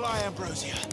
fly, Ambrosia.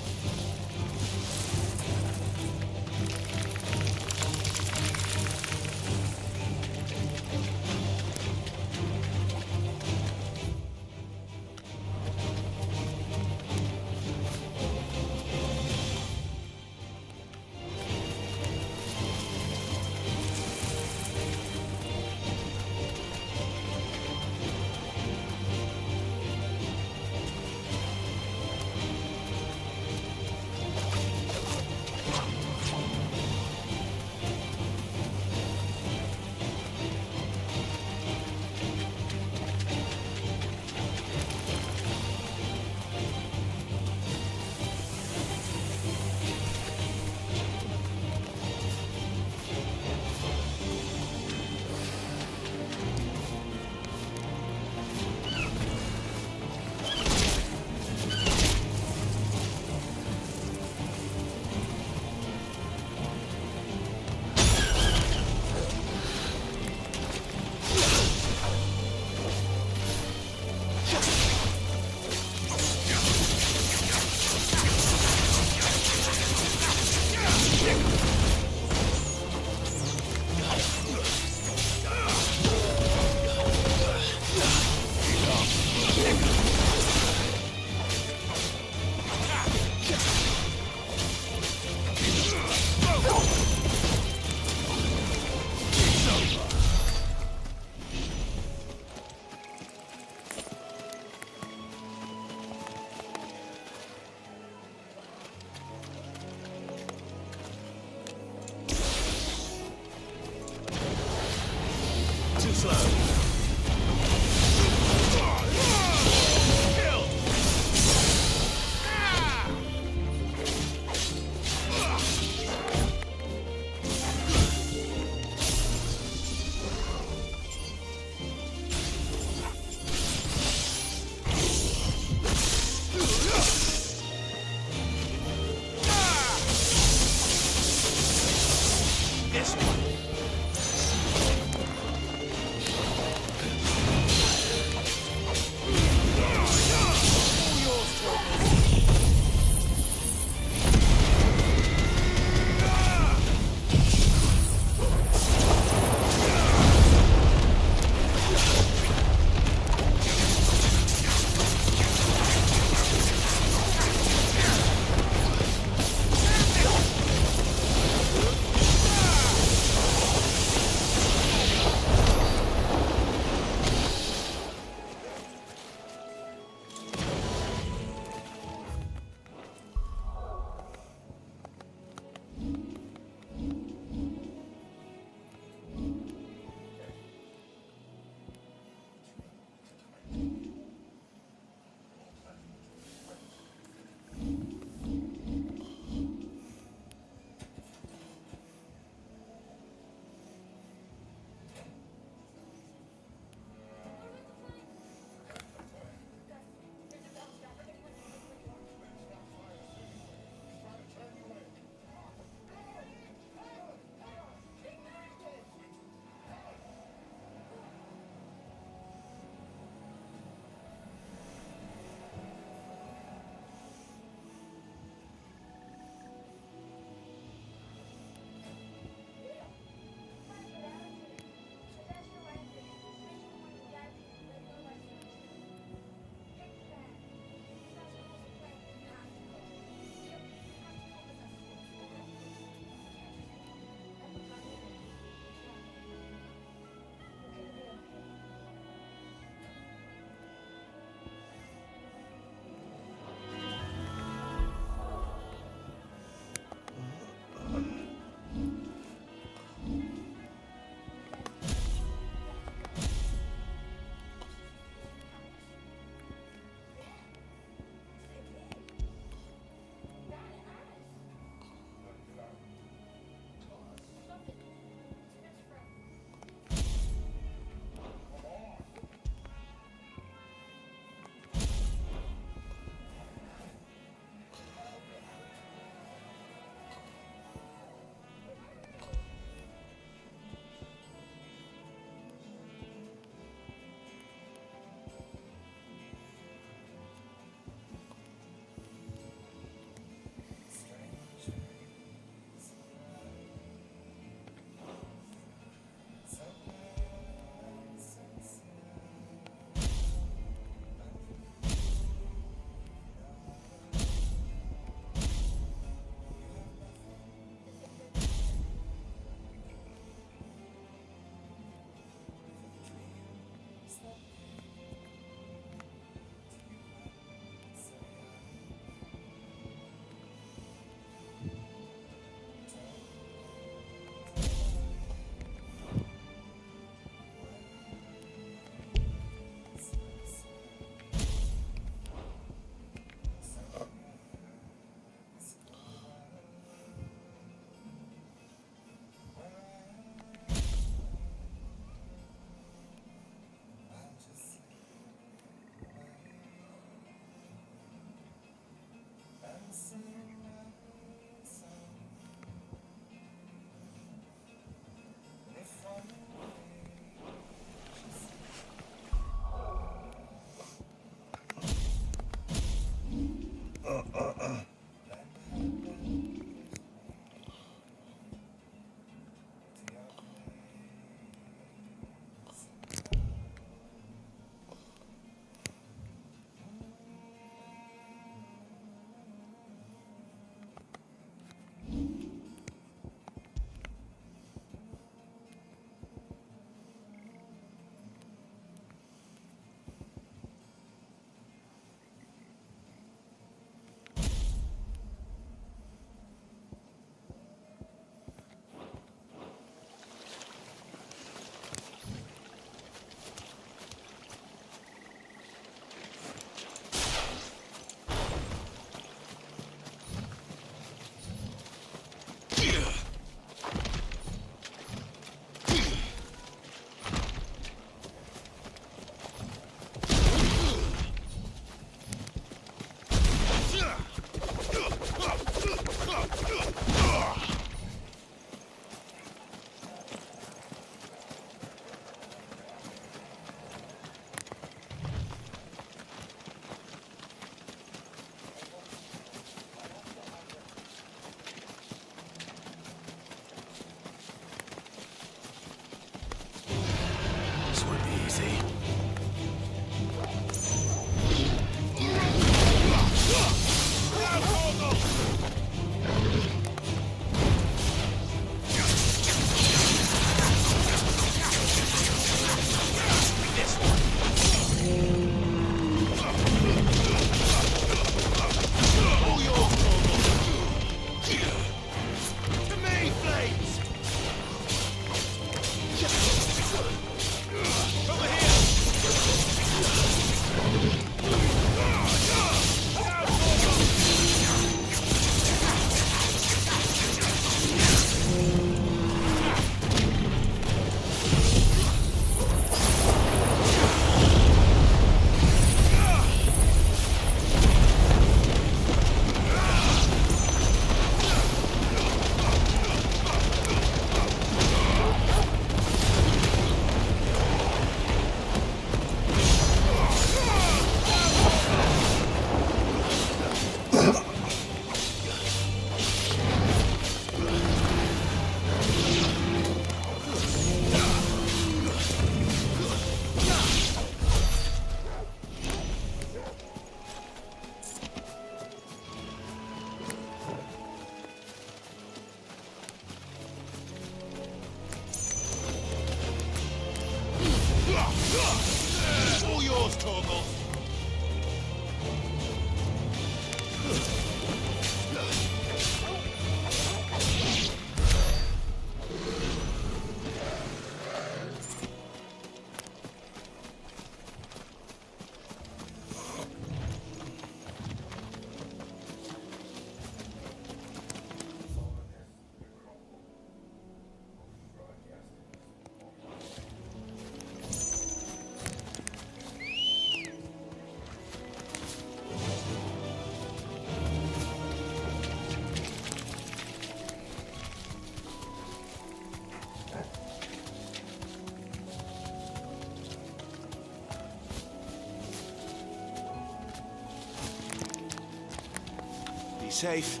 safe.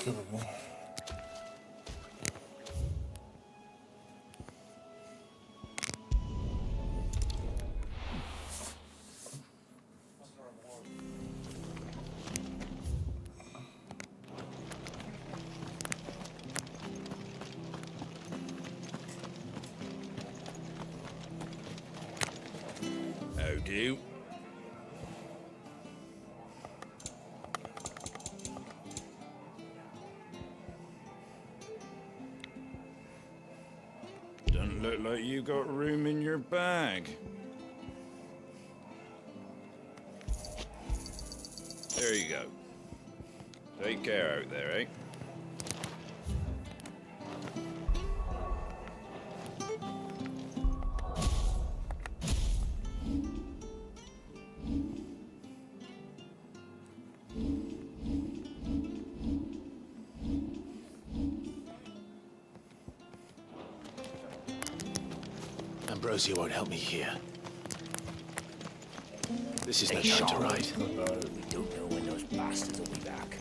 skippable. How do? Doesn't look like you got room in your bag. There you go. Take care out there, eh? Ambrosia won't help me here. This is no time to ride. We don't know when those bastards will be back.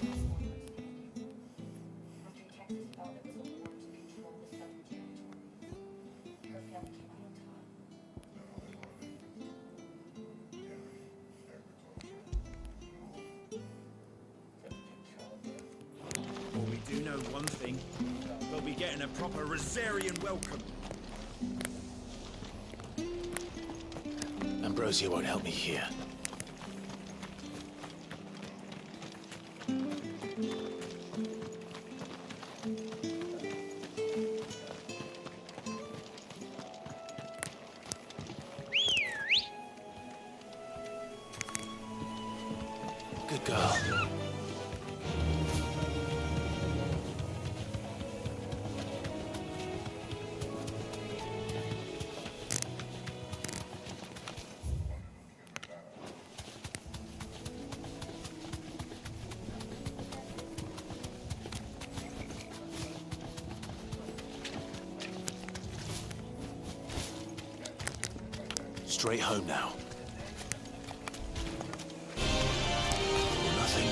Well, we do know one thing. They'll be getting a proper Rosarian welcome. Ambrosia won't help me here. Good girl. Straight home now. Nothing.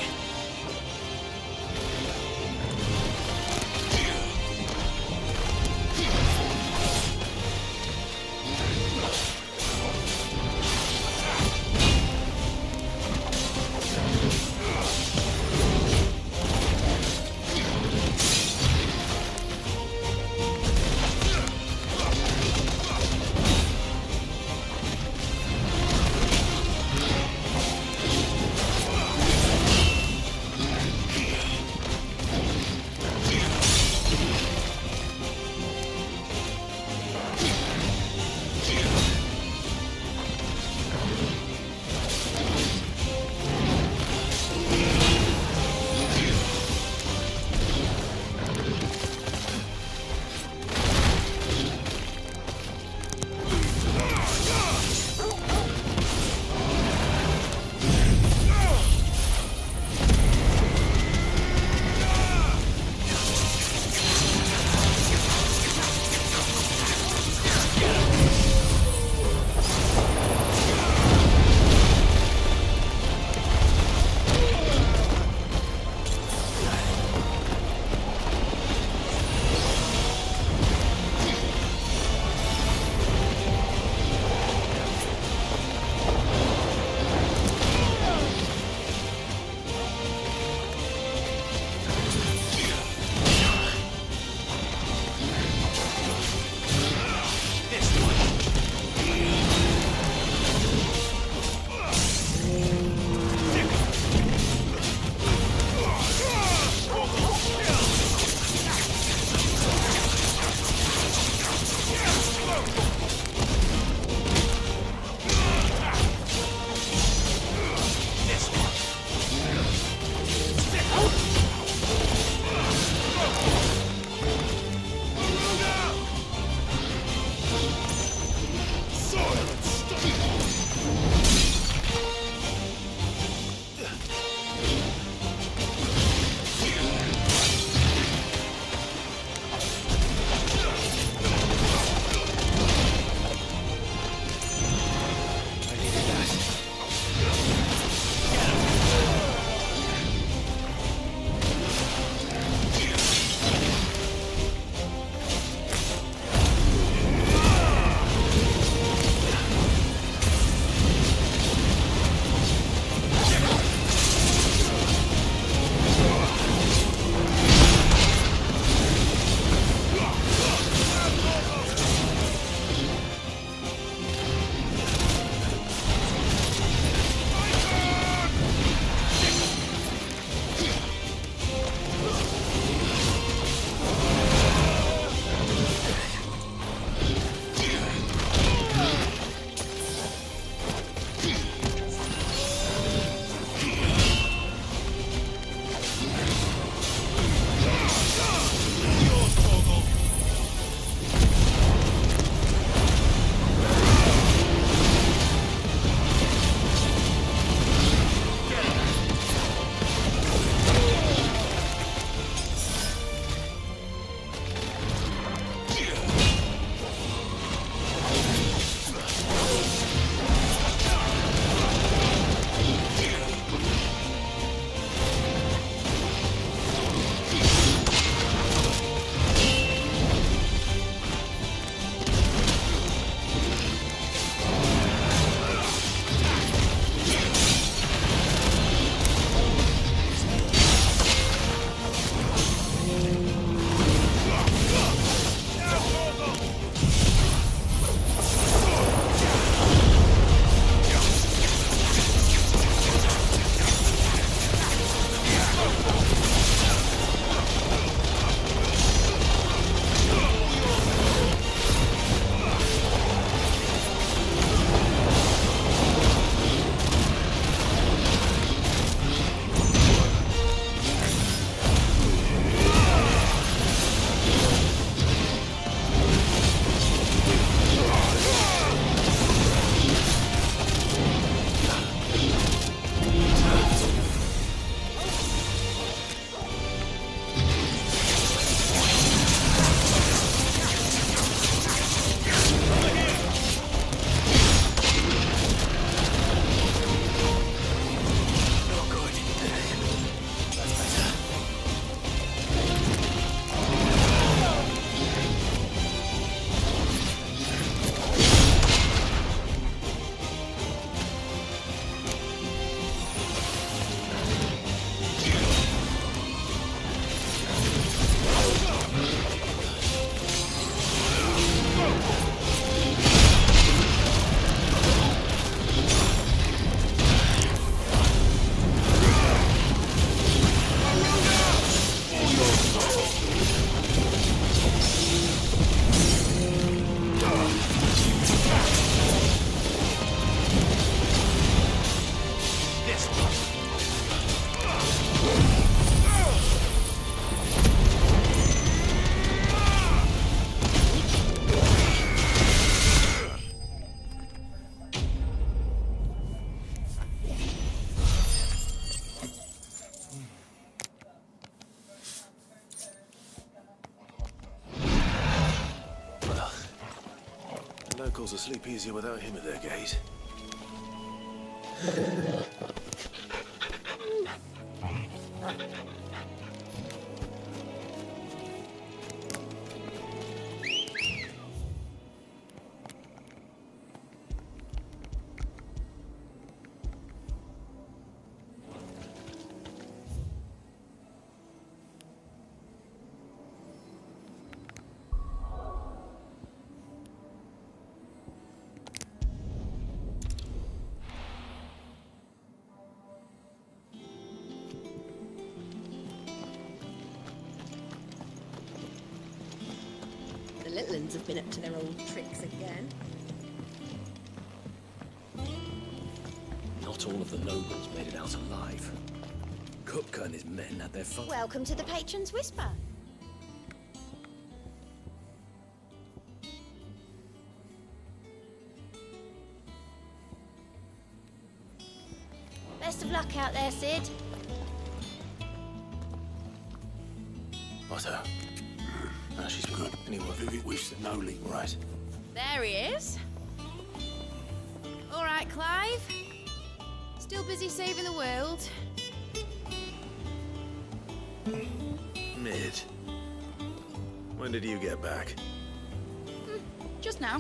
locals will sleep easier without him at their gate. The little ones have been up to their old tricks again. Not all of the nobles made it out alive. Kupka and his men had their fun. Welcome to the Patron's Whisper. Best of luck out there, Sid. What her? No, she's good. Anyway, we've no leak, right? There he is. All right, Clive. Still busy saving the world. Mid. When did you get back? Just now.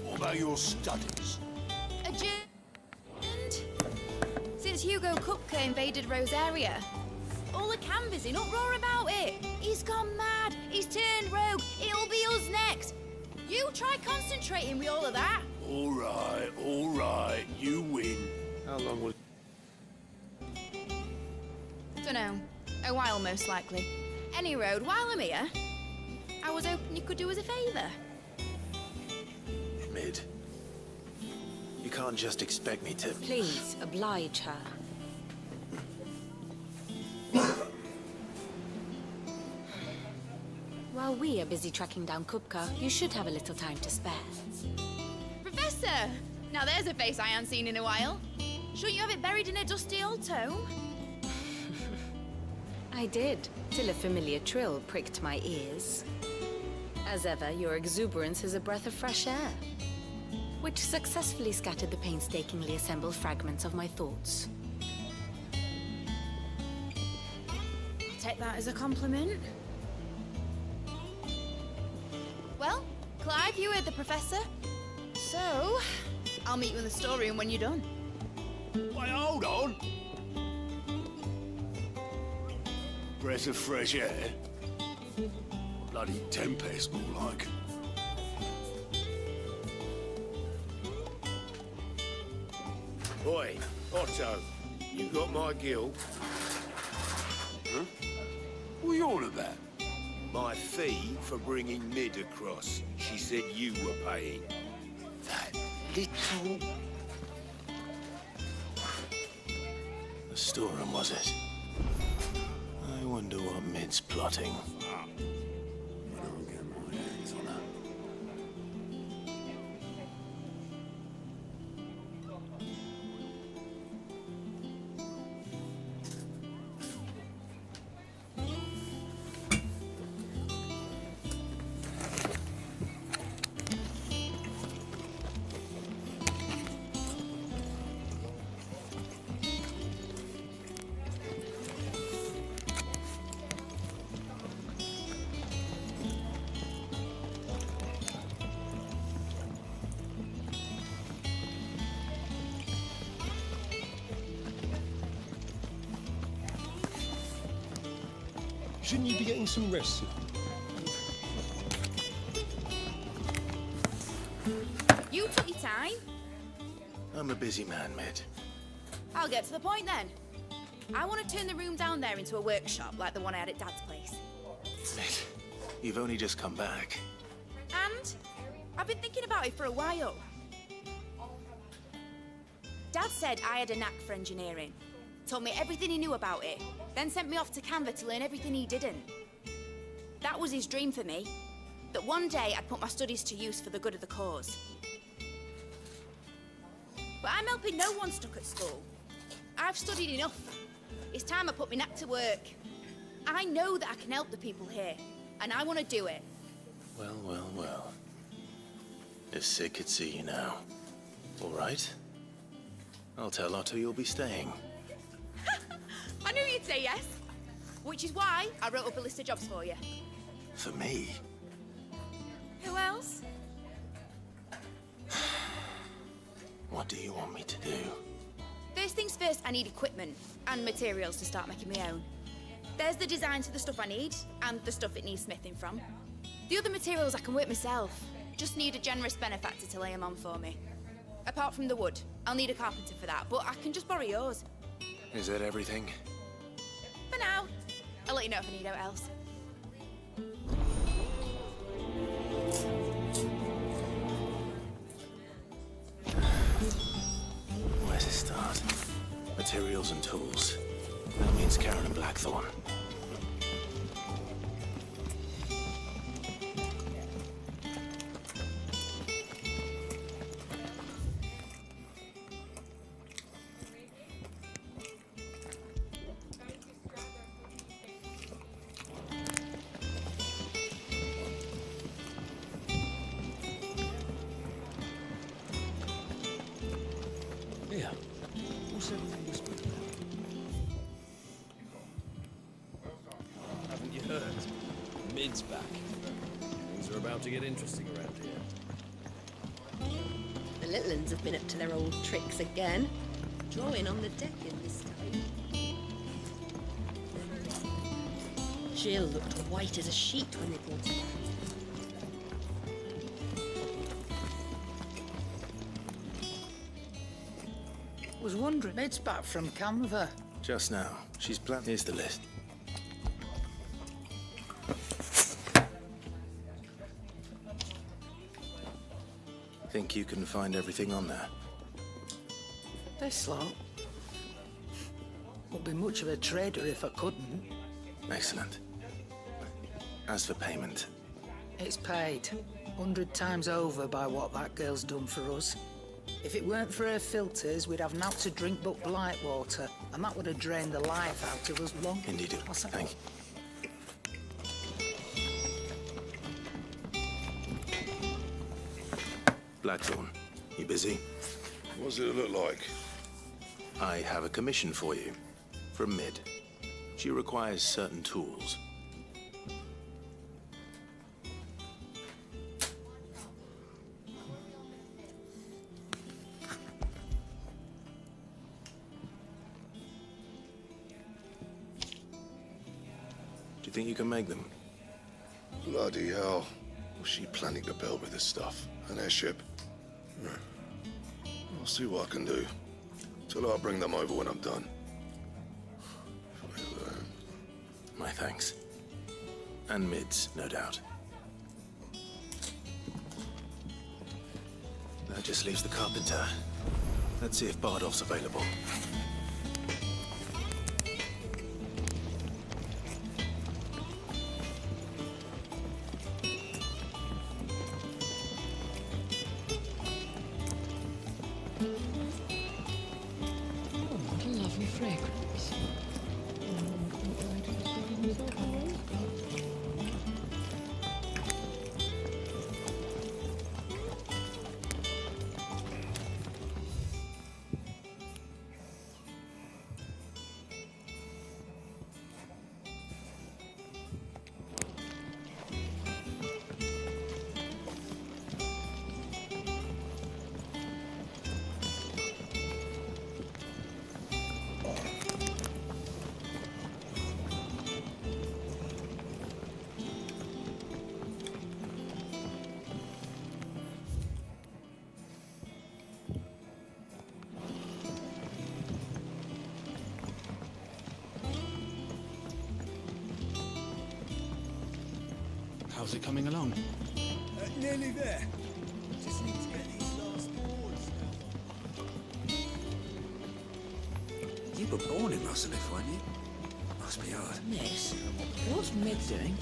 What about your studies? Adjourned. Since Hugo Kupka invaded Rosaria. All the canvas in uproar about it. He's gone mad. He's turned rogue. It'll be us next. You try concentrating with all of that. All right. You win. How long will... Dunno. A while, most likely. Any road, while I'm here, I was hoping you could do us a favour. Mid. You can't just expect me to... Please, oblige her. While we are busy tracking down Kupka, you should have a little time to spare. Professor! Now there's a face I haven't seen in a while. Shouldn't you have it buried in a dusty old tome? I did, till a familiar trill pricked my ears. As ever, your exuberance is a breath of fresh air, which successfully scattered the painstakingly assembled fragments of my thoughts. I'll take that as a compliment. Well, Clive, you heard the professor. So, I'll meet you in the storeroom when you're done. Wait, hold on! Breath of fresh air? Bloody tempest, more like. Oi, Otto, you got my gill? Huh? What are you on about? My fee for bringing Mid across. She said you were paying. That little... The storeroom, was it? I wonder what Mid's plotting. I'll get my hands on her. Shouldn't you be getting some rest? You took your time. I'm a busy man, Mid. I'll get to the point then. I want to turn the room down there into a workshop like the one I had at Dad's place. Mid, you've only just come back. And I've been thinking about it for a while. Dad said I had a knack for engineering. Told me everything he knew about it, then sent me off to Canva to learn everything he didn't. That was his dream for me, that one day I'd put my studies to use for the good of the cause. But I'm helping no one stuck at school. I've studied enough. It's time I put my knack to work. I know that I can help the people here, and I want to do it. Well. If Sid could see you now. All right. I'll tell Otto you'll be staying. I knew you'd say yes. Which is why I wrote up a list of jobs for you. For me? Who else? What do you want me to do? First things first, I need equipment and materials to start making my own. There's the designs for the stuff I need and the stuff it needs smithing from. The other materials I can work myself. Just need a generous benefactor to lay them on for me. Apart from the wood, I'll need a carpenter for that, but I can just borrow yours. Is that everything? For now. I'll let you know if I need out else. Where to start? Materials and tools. That means Karen and Blackthorn. Yeah. What's everything whispered? Haven't you heard? Mid's back. Things are about to get interesting around here. The little uns have been up to their old tricks again. Drawing on the deck in this time. Jill looked white as a sheet when they brought her back. Was wondering, it's back from Canva. Just now. She's planned. Here's the list. Think you can find everything on there? This lot. Wouldn't be much of a trader if I couldn't. Excellent. As for payment, It's paid 100 times over by what that girl's done for us. If it weren't for her filters, we'd have naught to drink but blight water, and that would have drained the life out of us long. indeed. What's that? Thank you. Blackthorn, you busy? What's it look like? I have a commission for you. From Mid. She requires certain tools. Do you think you can make them? Bloody hell. Was she planning to build with this stuff? An airship? I'll see what I can do. Tell her I'll bring them over when I'm done. My thanks. And Mid's, no doubt. That just leaves the carpenter. Let's see if Bardolph's available. What a lovely fragrance. How's it coming along? Nearly there. Just need to get these last boards. You were born in Russellif, weren't you? Must be hard. Miss, what's Mid doing?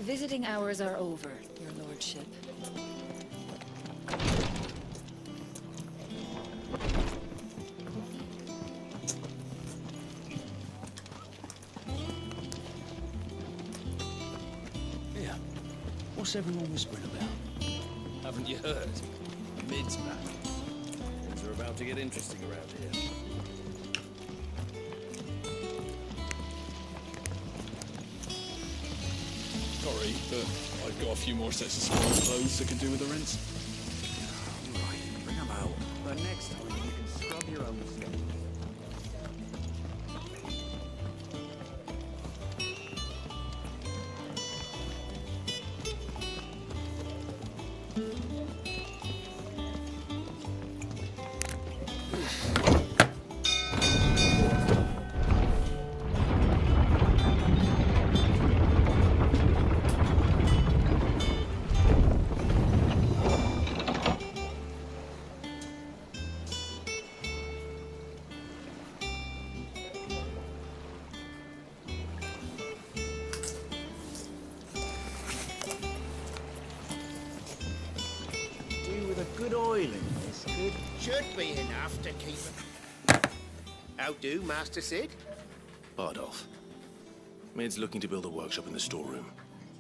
Visiting hours are over, your lordship. Yeah. What's everyone whispering about? Haven't you heard? Mid's back. Things are about to get interesting around here. Sorry, but I've got a few more sets of small clothes that can do with the rinse. Right, bring them out. But next time you can scrub your own stuff. Good oil in this should be enough to keep it. How do, Master Sid? Bardolph. Mid's looking to build a workshop in the storeroom,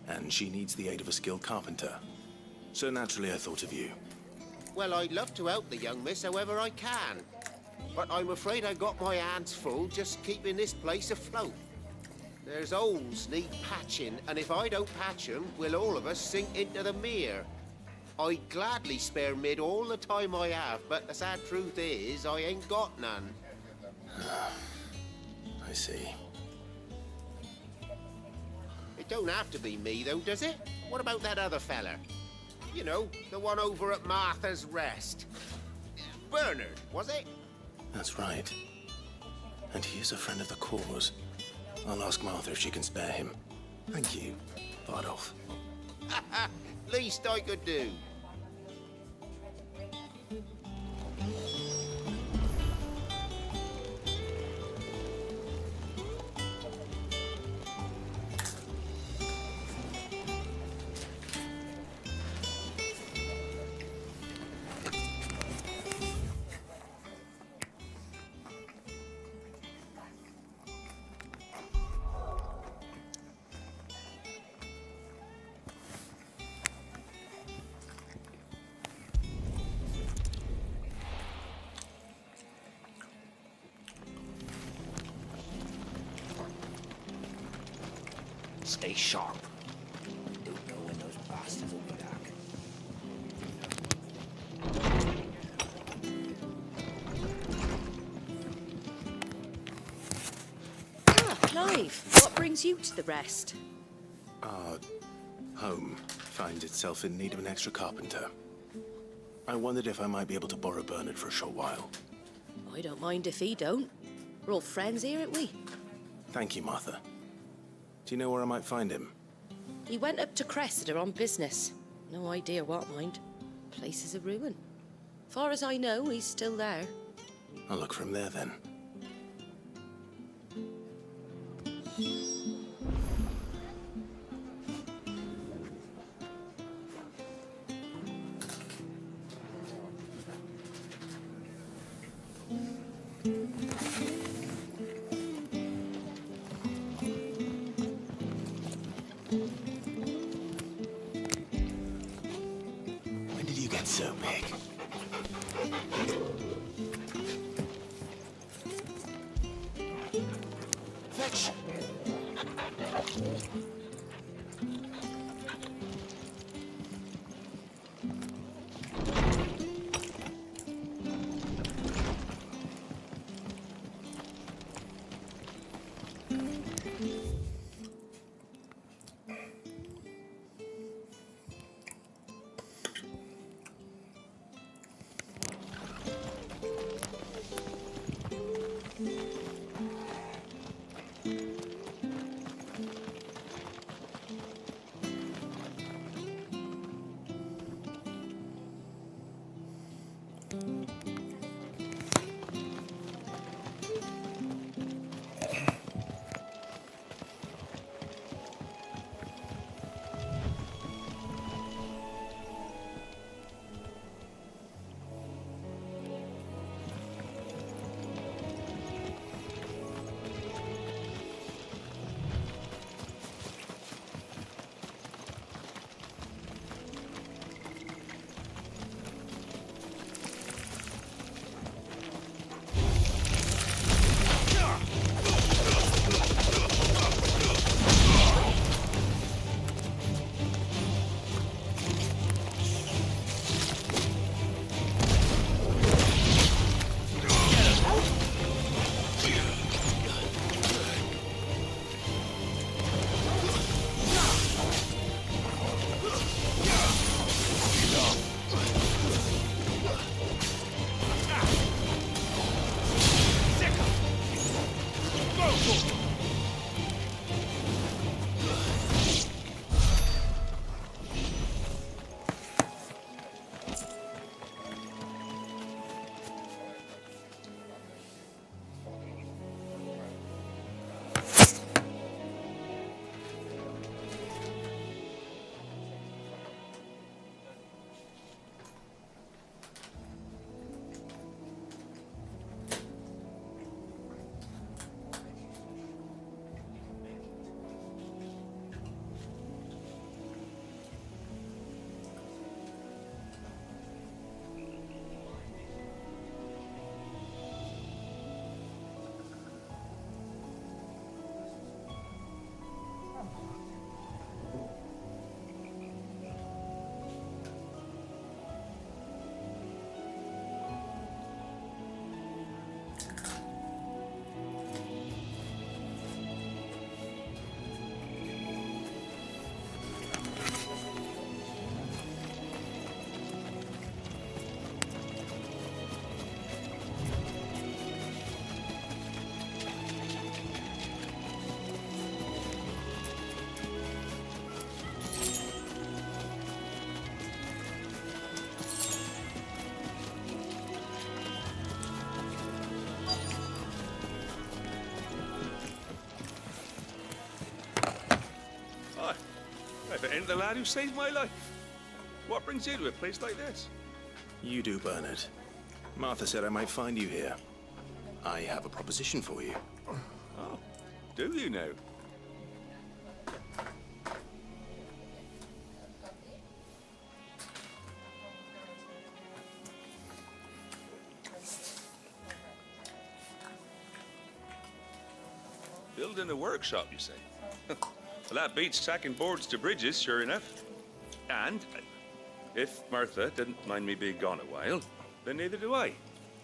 and she needs the aid of a skilled carpenter. So naturally I thought of you. Well, I'd love to help the young miss however I can. But I'm afraid I got my hands full just keeping this place afloat. There's holes need patching, and if I don't patch them, we'll all of us sink into the mere. I'd gladly spare Mid all the time I have, but the sad truth is, I ain't got none. I see. It don't have to be me, though, does it? What about that other fella? You know, the one over at Martha's Rest. Bernard, was it? That's right. And he is a friend of the cause. I'll ask Martha if she can spare him. Thank you, Bardolph. Least I could do. Stay sharp. Don't know when those bastards will be back. Ah, Clive, what brings you to the rest? Our home finds itself in need of an extra carpenter. I wondered if I might be able to borrow Bernard for a short while. I don't mind if he don't. We're all friends here, aren't we? Thank you, Martha. Do you know where I might find him? He went up to Cressida on business. No idea what, mind. Place is a ruin. Far as I know, he's still there. I'll look for him there, then. When did you get so big? Fetch! lad who saved my life. What brings you to a place like this? You do, Bernard. Martha said I might find you here. I have a proposition for you. Oh, do you now? Building a workshop, you say? Well, that beats tacking boards to bridges, sure enough. And if Martha didn't mind me being gone a while, then neither do I.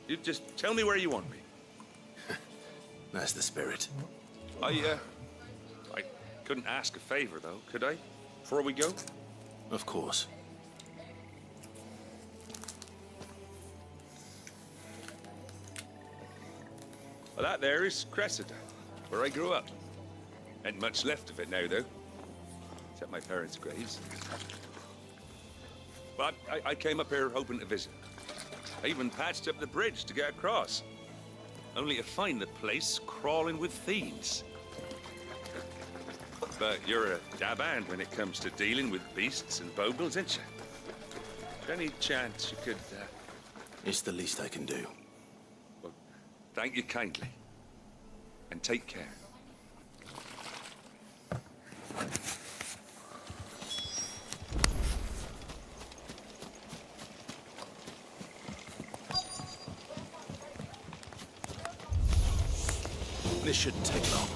You just tell me where you want me. That's the spirit. I couldn't ask a favor, though, could I? Before we go? Of course. Well, that there is Cressida, where I grew up. Ain't much left of it now, though. Except my parents' graves. But I came up here hoping to visit. I even patched up the bridge to get across. Only to find the place crawling with thieves. But you're a dab hand when it comes to dealing with beasts and bogles, ain't you? Any chance you could, It's the least I can do. Well, thank you kindly. And take care. This shouldn't take long.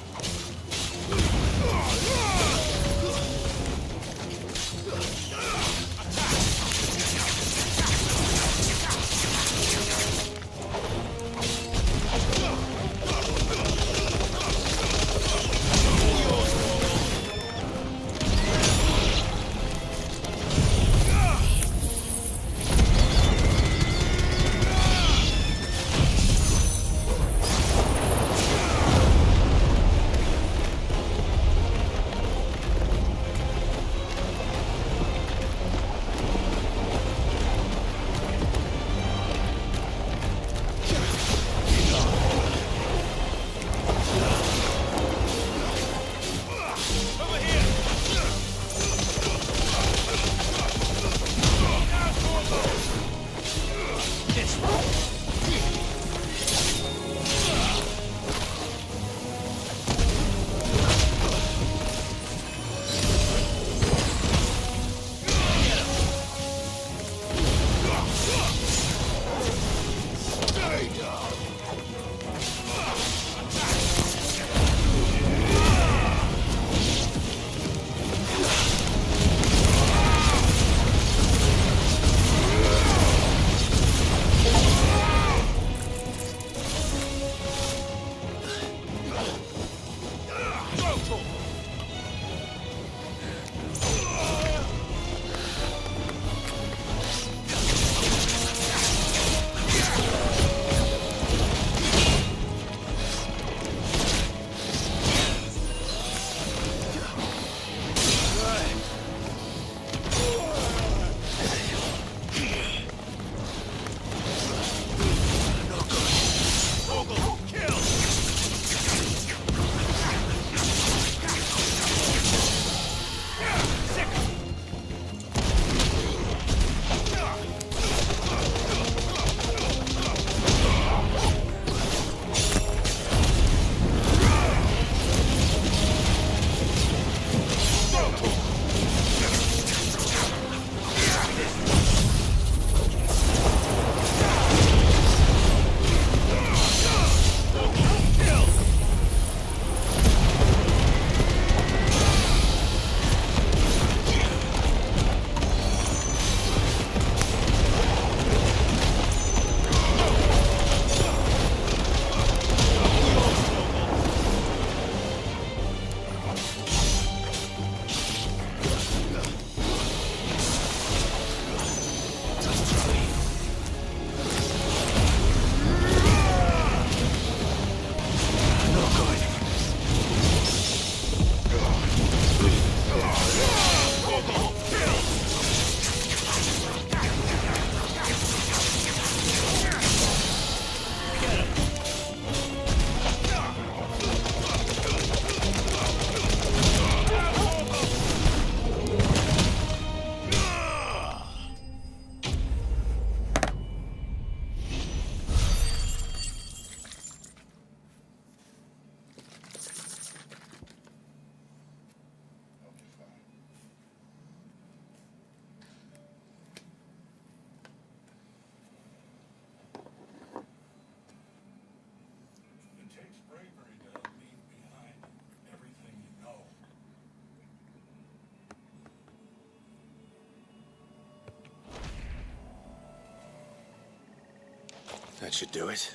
should do it.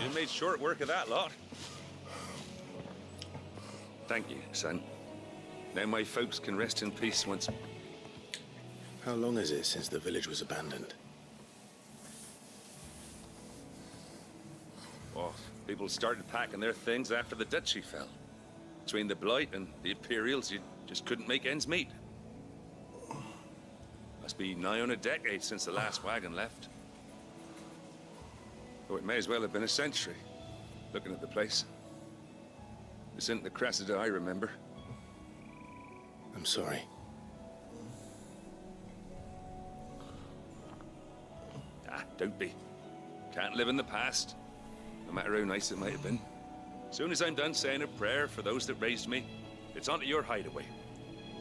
You made short work of that lot. Thank you, son. Now my folks can rest in peace once. How long is it since the village was abandoned? Oh, people started packing their things after the duchy fell. Between the Blight and the Imperials, you just couldn't make ends meet. Must be nigh on a decade since the last wagon left. Oh, it may as well have been a century, looking at the place. This isn't the Cressida I remember. I'm sorry. Ah, don't be. Can't live in the past, no matter how nice it might have been. Soon as I'm done saying a prayer for those that raised me, it's onto your hideaway.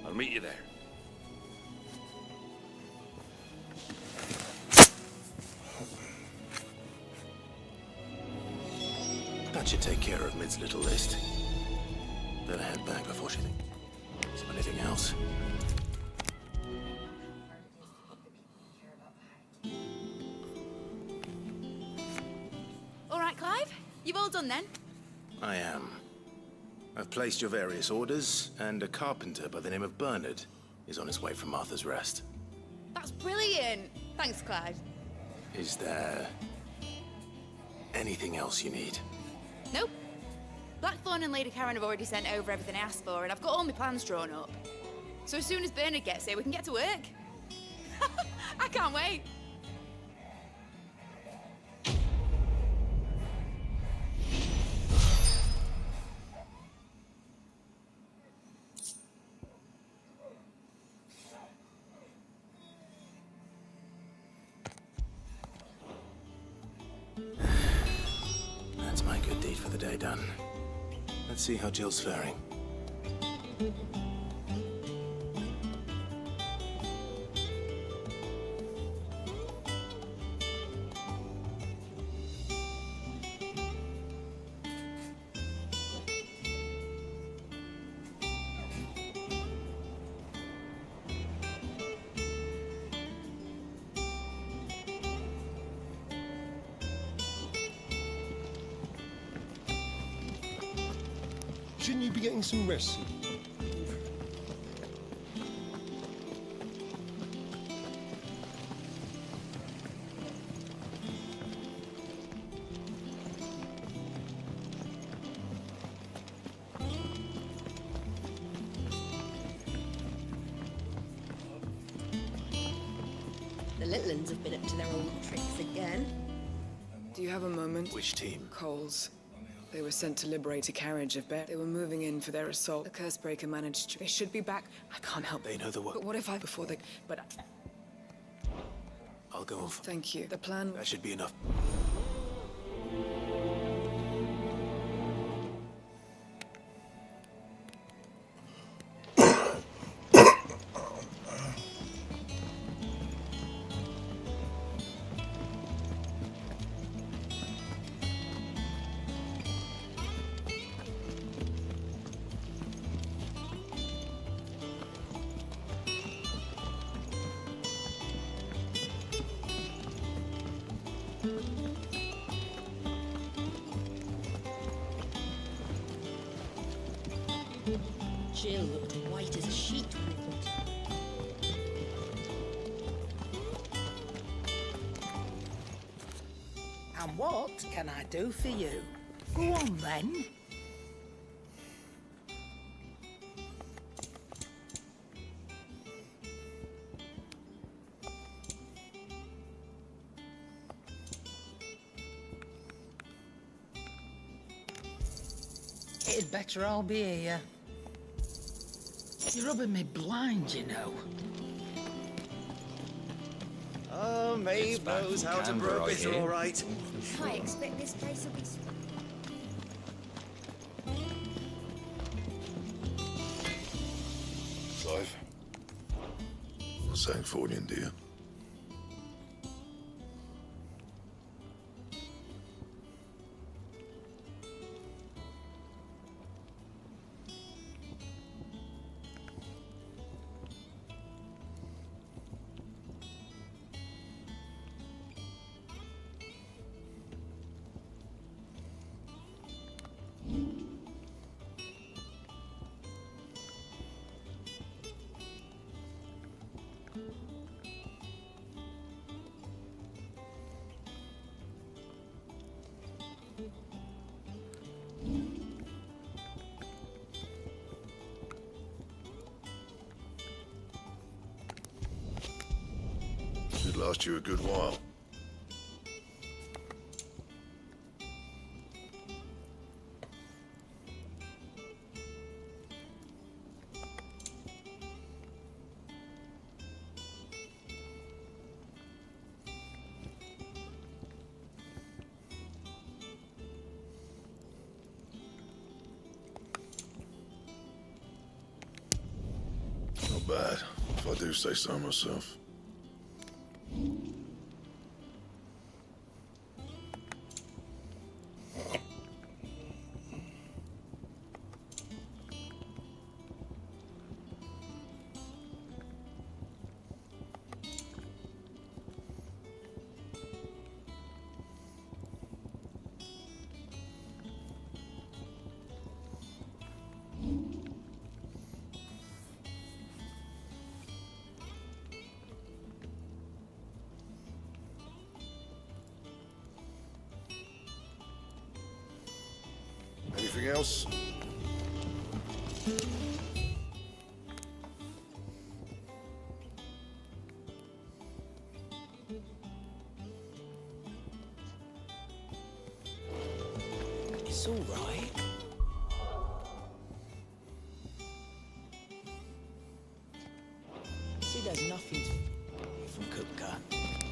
I'll meet you there. That should take care of Mid's little list. Better head back before she thinks of anything else. All right, Clive? You've all done then? I am. I've placed your various orders, and a carpenter by the name of Bernard is on his way from Martha's Rest. That's brilliant. Thanks, Clive. Is there anything else you need? Nope. Blackthorn and Lady Karen have already sent over everything I asked for, and I've got all my plans drawn up. So as soon as Bernard gets here, we can get to work. I can't wait. That's my good deed for the day done. Let's see how Jill's faring. Shouldn't you be getting some rest? The little uns have been up to their old tricks again. Do you have a moment? Which team? Coles. They were sent to liberate a carriage of Bear. They were moving in for their assault. The Cursebreaker managed to... They should be back. I can't help. They know the work. But what if I... Before they... But... I'll go off. Thank you. The plan... That should be enough. Jill looked white as a sheet when it looked. And what can I do for you? Go on then. It'd better all be here. You're rubbing me blind, you know. Oh, Maeve knows how to broke it all right. I expect this place will be... Clive. Not saying Fordian, do you? Should last you a good while. Not bad, if I do say so myself. Anything else? It's all right. See, there's nothing from Kupka.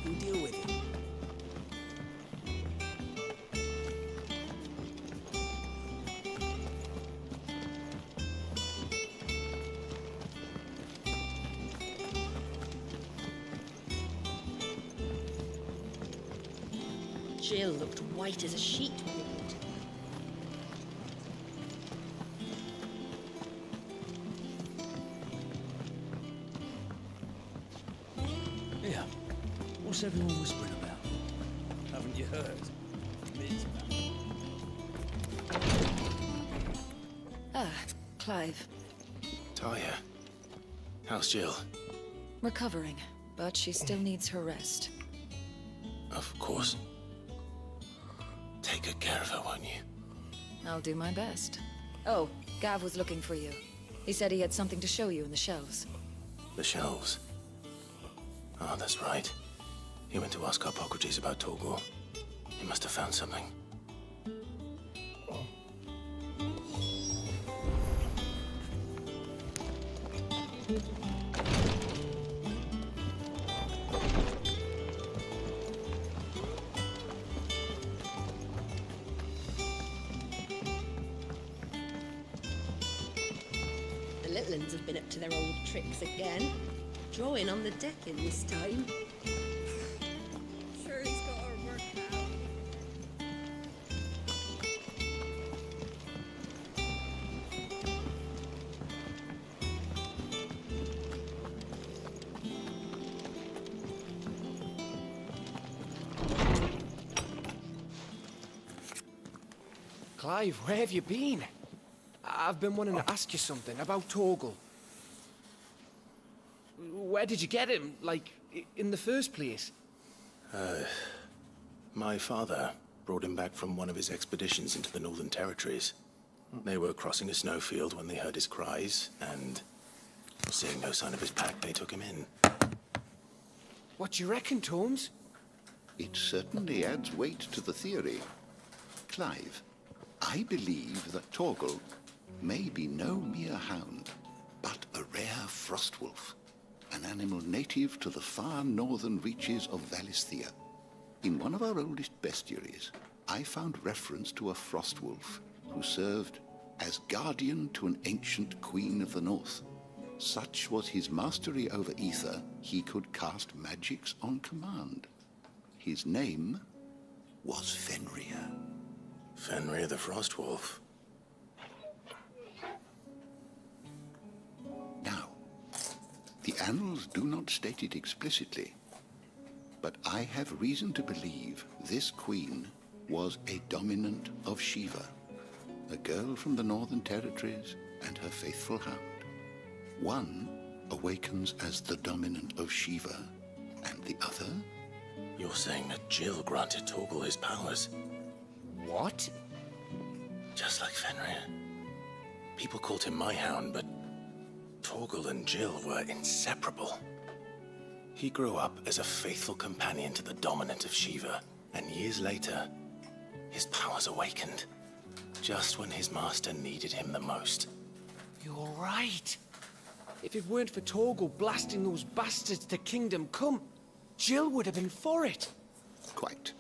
We'll deal with it. Jill looked white as a sheet when we went. Yeah. What's everyone whispering about? Haven't you heard? Mid's back. Ah, Clive. Talia. How's Jill? Recovering, but she still needs her rest. Of course. Take good care of her, won't you? I'll do my best. Oh, Gav was looking for you. He said he had something to show you in the shelves. The shelves. Oh, that's right. He went to ask Harpocrates about Torgor. He must have found something. The little uns have been up to their old tricks again. Drawing on the decking this time. Sure, he's got our work out. Clive, where have you been? I've been wanting to ask you something about Torgal. Where did you get him, like, in the first place? My father brought him back from one of his expeditions into the Northern Territories. They were crossing a snowfield when they heard his cries, and seeing no sign of his pack, they took him in. What do you reckon, Torms? It certainly adds weight to the theory. Clive, I believe that Torgal may be no mere hound, but a rare frostwolf, an animal native to the far northern reaches of Valisthea. In one of our oldest bestiaries, I found reference to a frostwolf who served as guardian to an ancient queen of the north. Such was his mastery over ether, he could cast magics on command. His name was Fenrir. Fenrir the Frostwolf. Now, the annals do not state it explicitly, but I have reason to believe this queen was a dominant of Shiva, a girl from the Northern Territories and her faithful hound. One awakens as the dominant of Shiva, and the other... You're saying that Jill granted Torgal his powers? What? Just like Fenrir. People called him my hound, but Torgal and Jill were inseparable. He grew up as a faithful companion to the dominant of Shiva, and years later, his powers awakened, just when his master needed him the most. You're right. If it weren't for Torgal blasting those bastards to Kingdom Come, Jill would have been for it. Quite.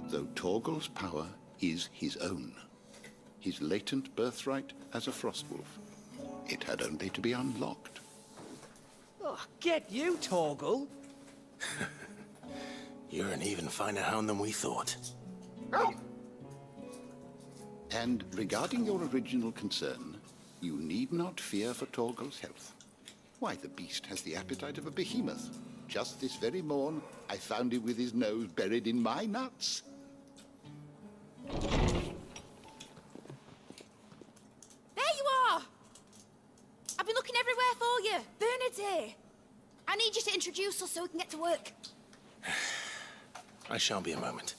Though Torgal's power is his own, his latent birthright as a Frostwolf, it had only to be unlocked. Oh, get you, Torgal. You're an even finer hound than we thought. And regarding your original concern, you need not fear for Torgal's health. Why, the beast has the appetite of a behemoth. Just this very morn, I found him with his nose buried in my nuts. There you are! I've been looking everywhere for you. Bernard's here. I need you to introduce us so we can get to work. I shan't be a moment.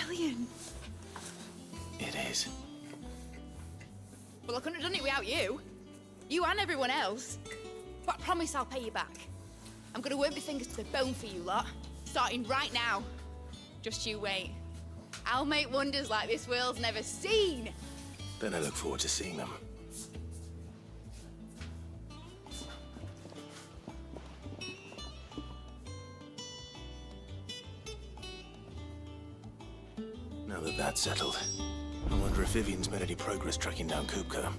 Brilliant. It is. Well, I couldn't have done it without you. You and everyone else. But I promise I'll pay you back. I'm gonna work my fingers to the bone for you lot, starting right now. Just you wait. I'll make wonders like this world's never seen. Then I look forward to seeing them. Now that that's settled, I wonder if Vivian's made any progress tracking down Kupka.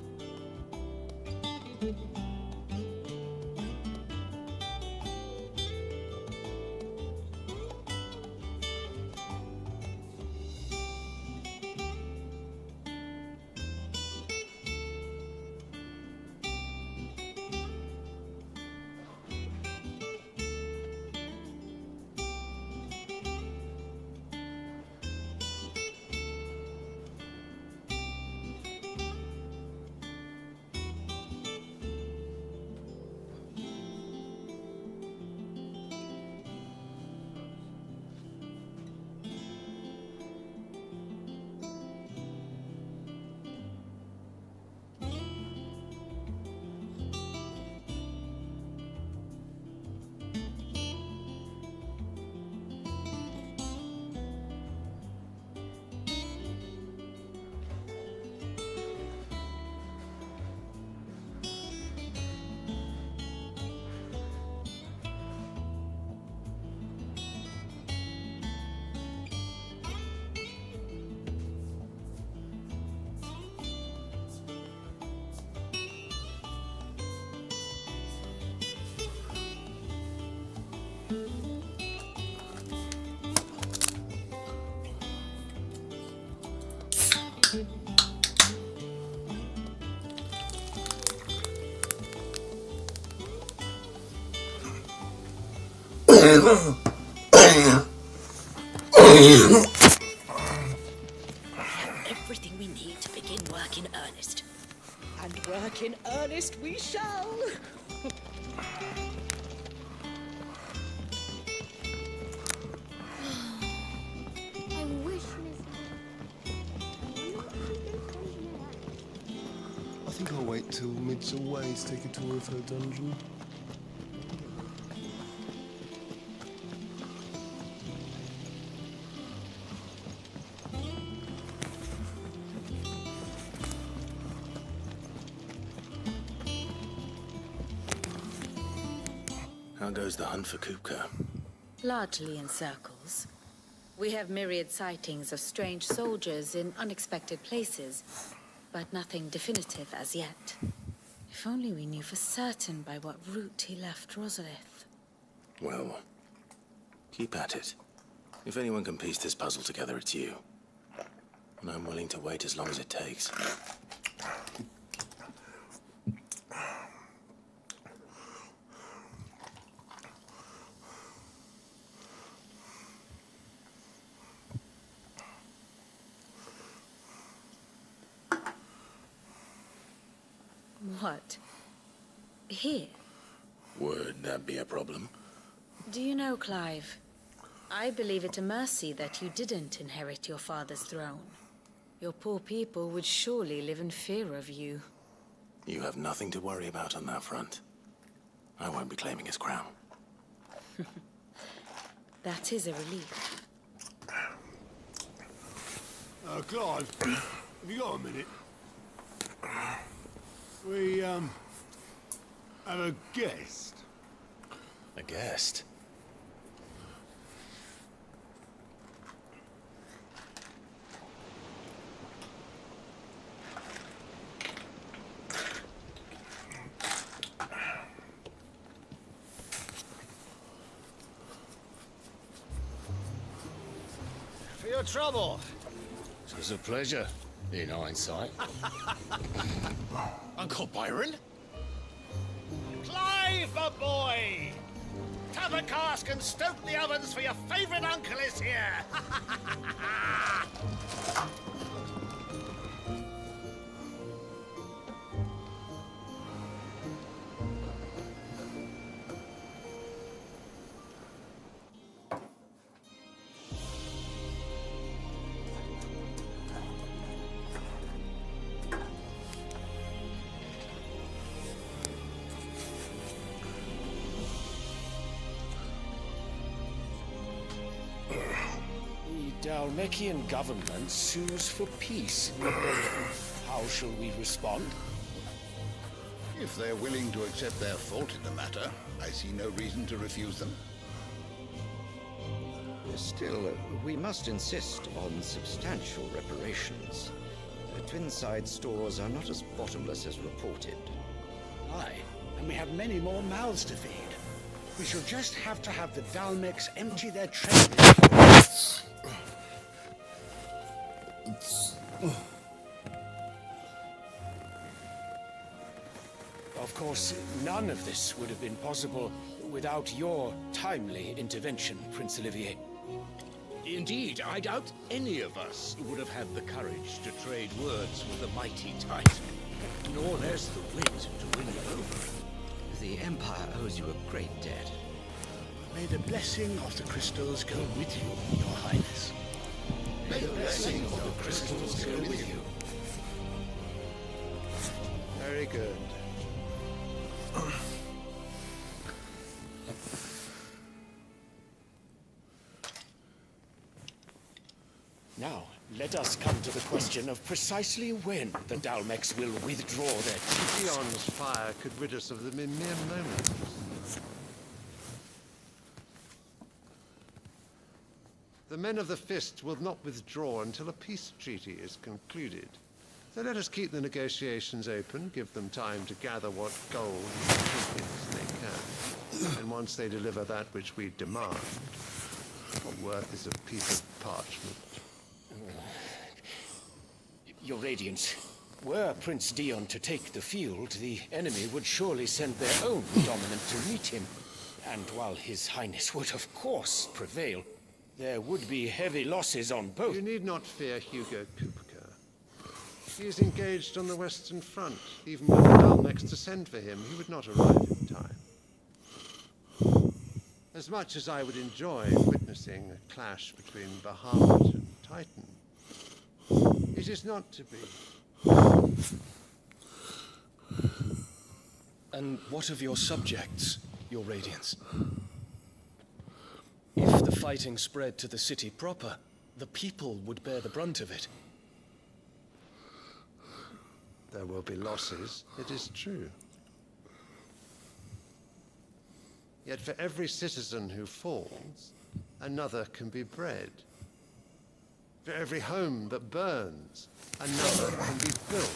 Everything we need to begin work in earnest. And work in earnest we shall. I wish I think I'll wait till Mid's away to take a tour of her dungeon. How goes the hunt for Kupka? Largely in circles. We have myriad sightings of strange soldiers in unexpected places, but nothing definitive as yet. If only we knew for certain by what route he left Rosalith. Well, keep at it. If anyone can piece this puzzle together, it's you. And I'm willing to wait as long as it takes. What? Here? Would that be a problem? Do you know, Clive? I believe it a mercy that you didn't inherit your father's throne. Your poor people would surely live in fear of you. You have nothing to worry about on that front. I won't be claiming his crown. That is a relief. Clive, have you got a minute? We, have a guest. A guest? For your trouble. It was a pleasure, in hindsight. Uncle Byron? Clive, my boy! Tap a cask and stoke the ovens, for your favourite uncle is here! The Dalmekian government sues for peace. How shall we respond? If they're willing to accept their fault in the matter, I see no reason to refuse them. Still, we must insist on substantial reparations. Twinside stores are not as bottomless as reported. Aye, and we have many more mouths to feed. We shall just have to have the Dalmeks empty their trade. Of course, none of this would have been possible without your timely intervention, Prince Olivier. Indeed, I doubt any of us would have had the courage to trade words with the mighty Titan. Nor there's the wit to win you over. The Empire owes you a great debt. May the blessing of the crystals go with you, Your Highness. May the blessing of the crystals go with you. Very good. Now, let us come to the question of precisely when the Dalmeks will withdraw their troops. Dion's fire could rid us of them in mere moments. The men of the Fist will not withdraw until a peace treaty is concluded. So let us keep the negotiations open, give them time to gather what gold and trinkets they can. And once they deliver that which we demand, what worth is a piece of parchment? Your Radiance, were Prince Dion to take the field, the enemy would surely send their own dominant to meet him. And while His Highness would of course prevail, there would be heavy losses on both. You need not fear Hugo Kupka. He is engaged on the Western Front. Even with the Dalmeks to send for him, he would not arrive in time. As much as I would enjoy witnessing a clash between Bahamut and Titan, it is not to be. And what of your subjects, Your Radiance? If the fighting spread to the city proper, the people would bear the brunt of it. There will be losses, it is true. Yet for every citizen who falls, another can be bred. For every home that burns, another can be built.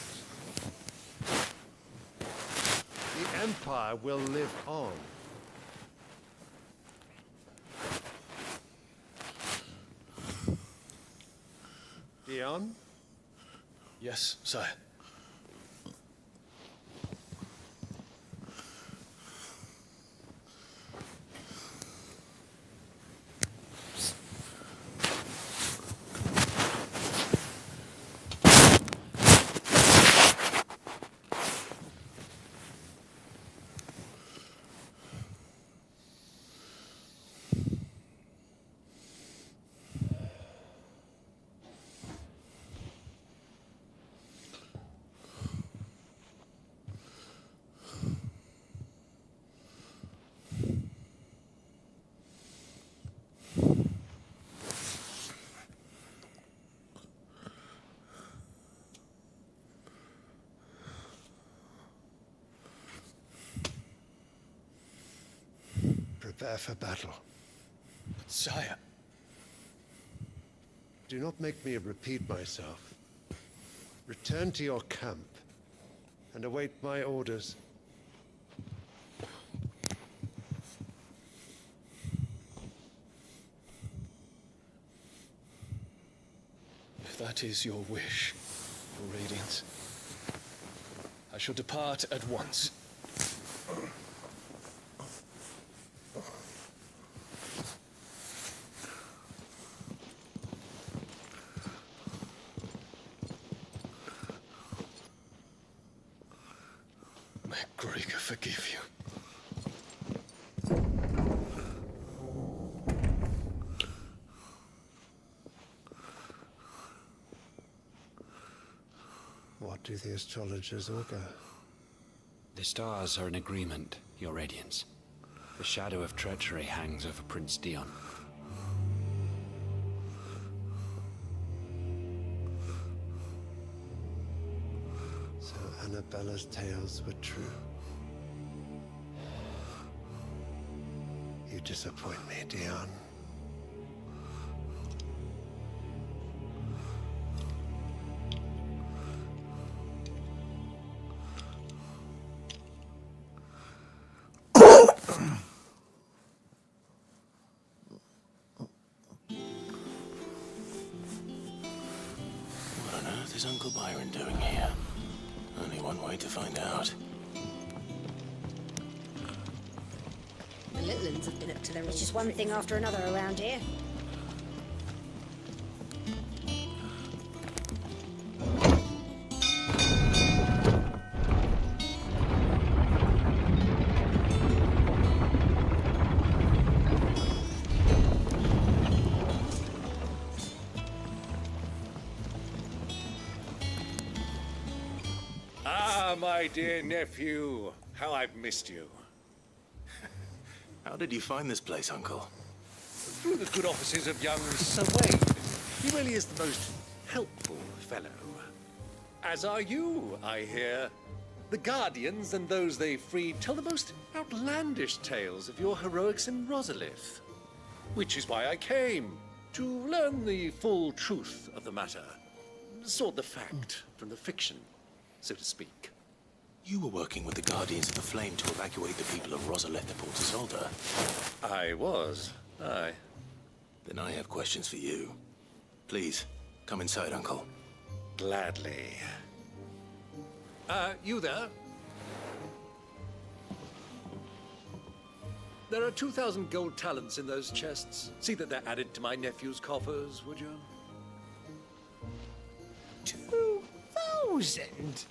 The Empire will live on. Dion? Yes, sire. Prepare for battle. Sire. Do not make me repeat myself. Return to your camp and await my orders. If that is your wish, Your Radiance, I shall depart at once. May Gregor forgive you. What do the astrologers augur? The stars are in agreement, Your Radiance. The shadow of treachery hangs over Prince Dion. So Annabella's tales were true. You disappoint me, Dion. What on earth is Uncle Byron doing here? Only one way to find out. The little ones have been up to their It's just one thing after another around here. Ah, my dear nephew. How I've missed you. How did you find this place, Uncle? Through the good offices of young Sir Wayne. He really is the most helpful fellow. As are you, I hear. The Guardians and those they freed tell the most outlandish tales of your heroics in Rosalith. Which is why I came, to learn the full truth of the matter. Sort the fact from the fiction, so to speak. You were working with the Guardians of the Flame to evacuate the people of Rosalith to Port Isolde. I was, aye. Then I have questions for you. Please, come inside, Uncle. Gladly. You there? There are 2,000 gold talents in those chests. See that they're added to my nephew's coffers, would you? 2,000?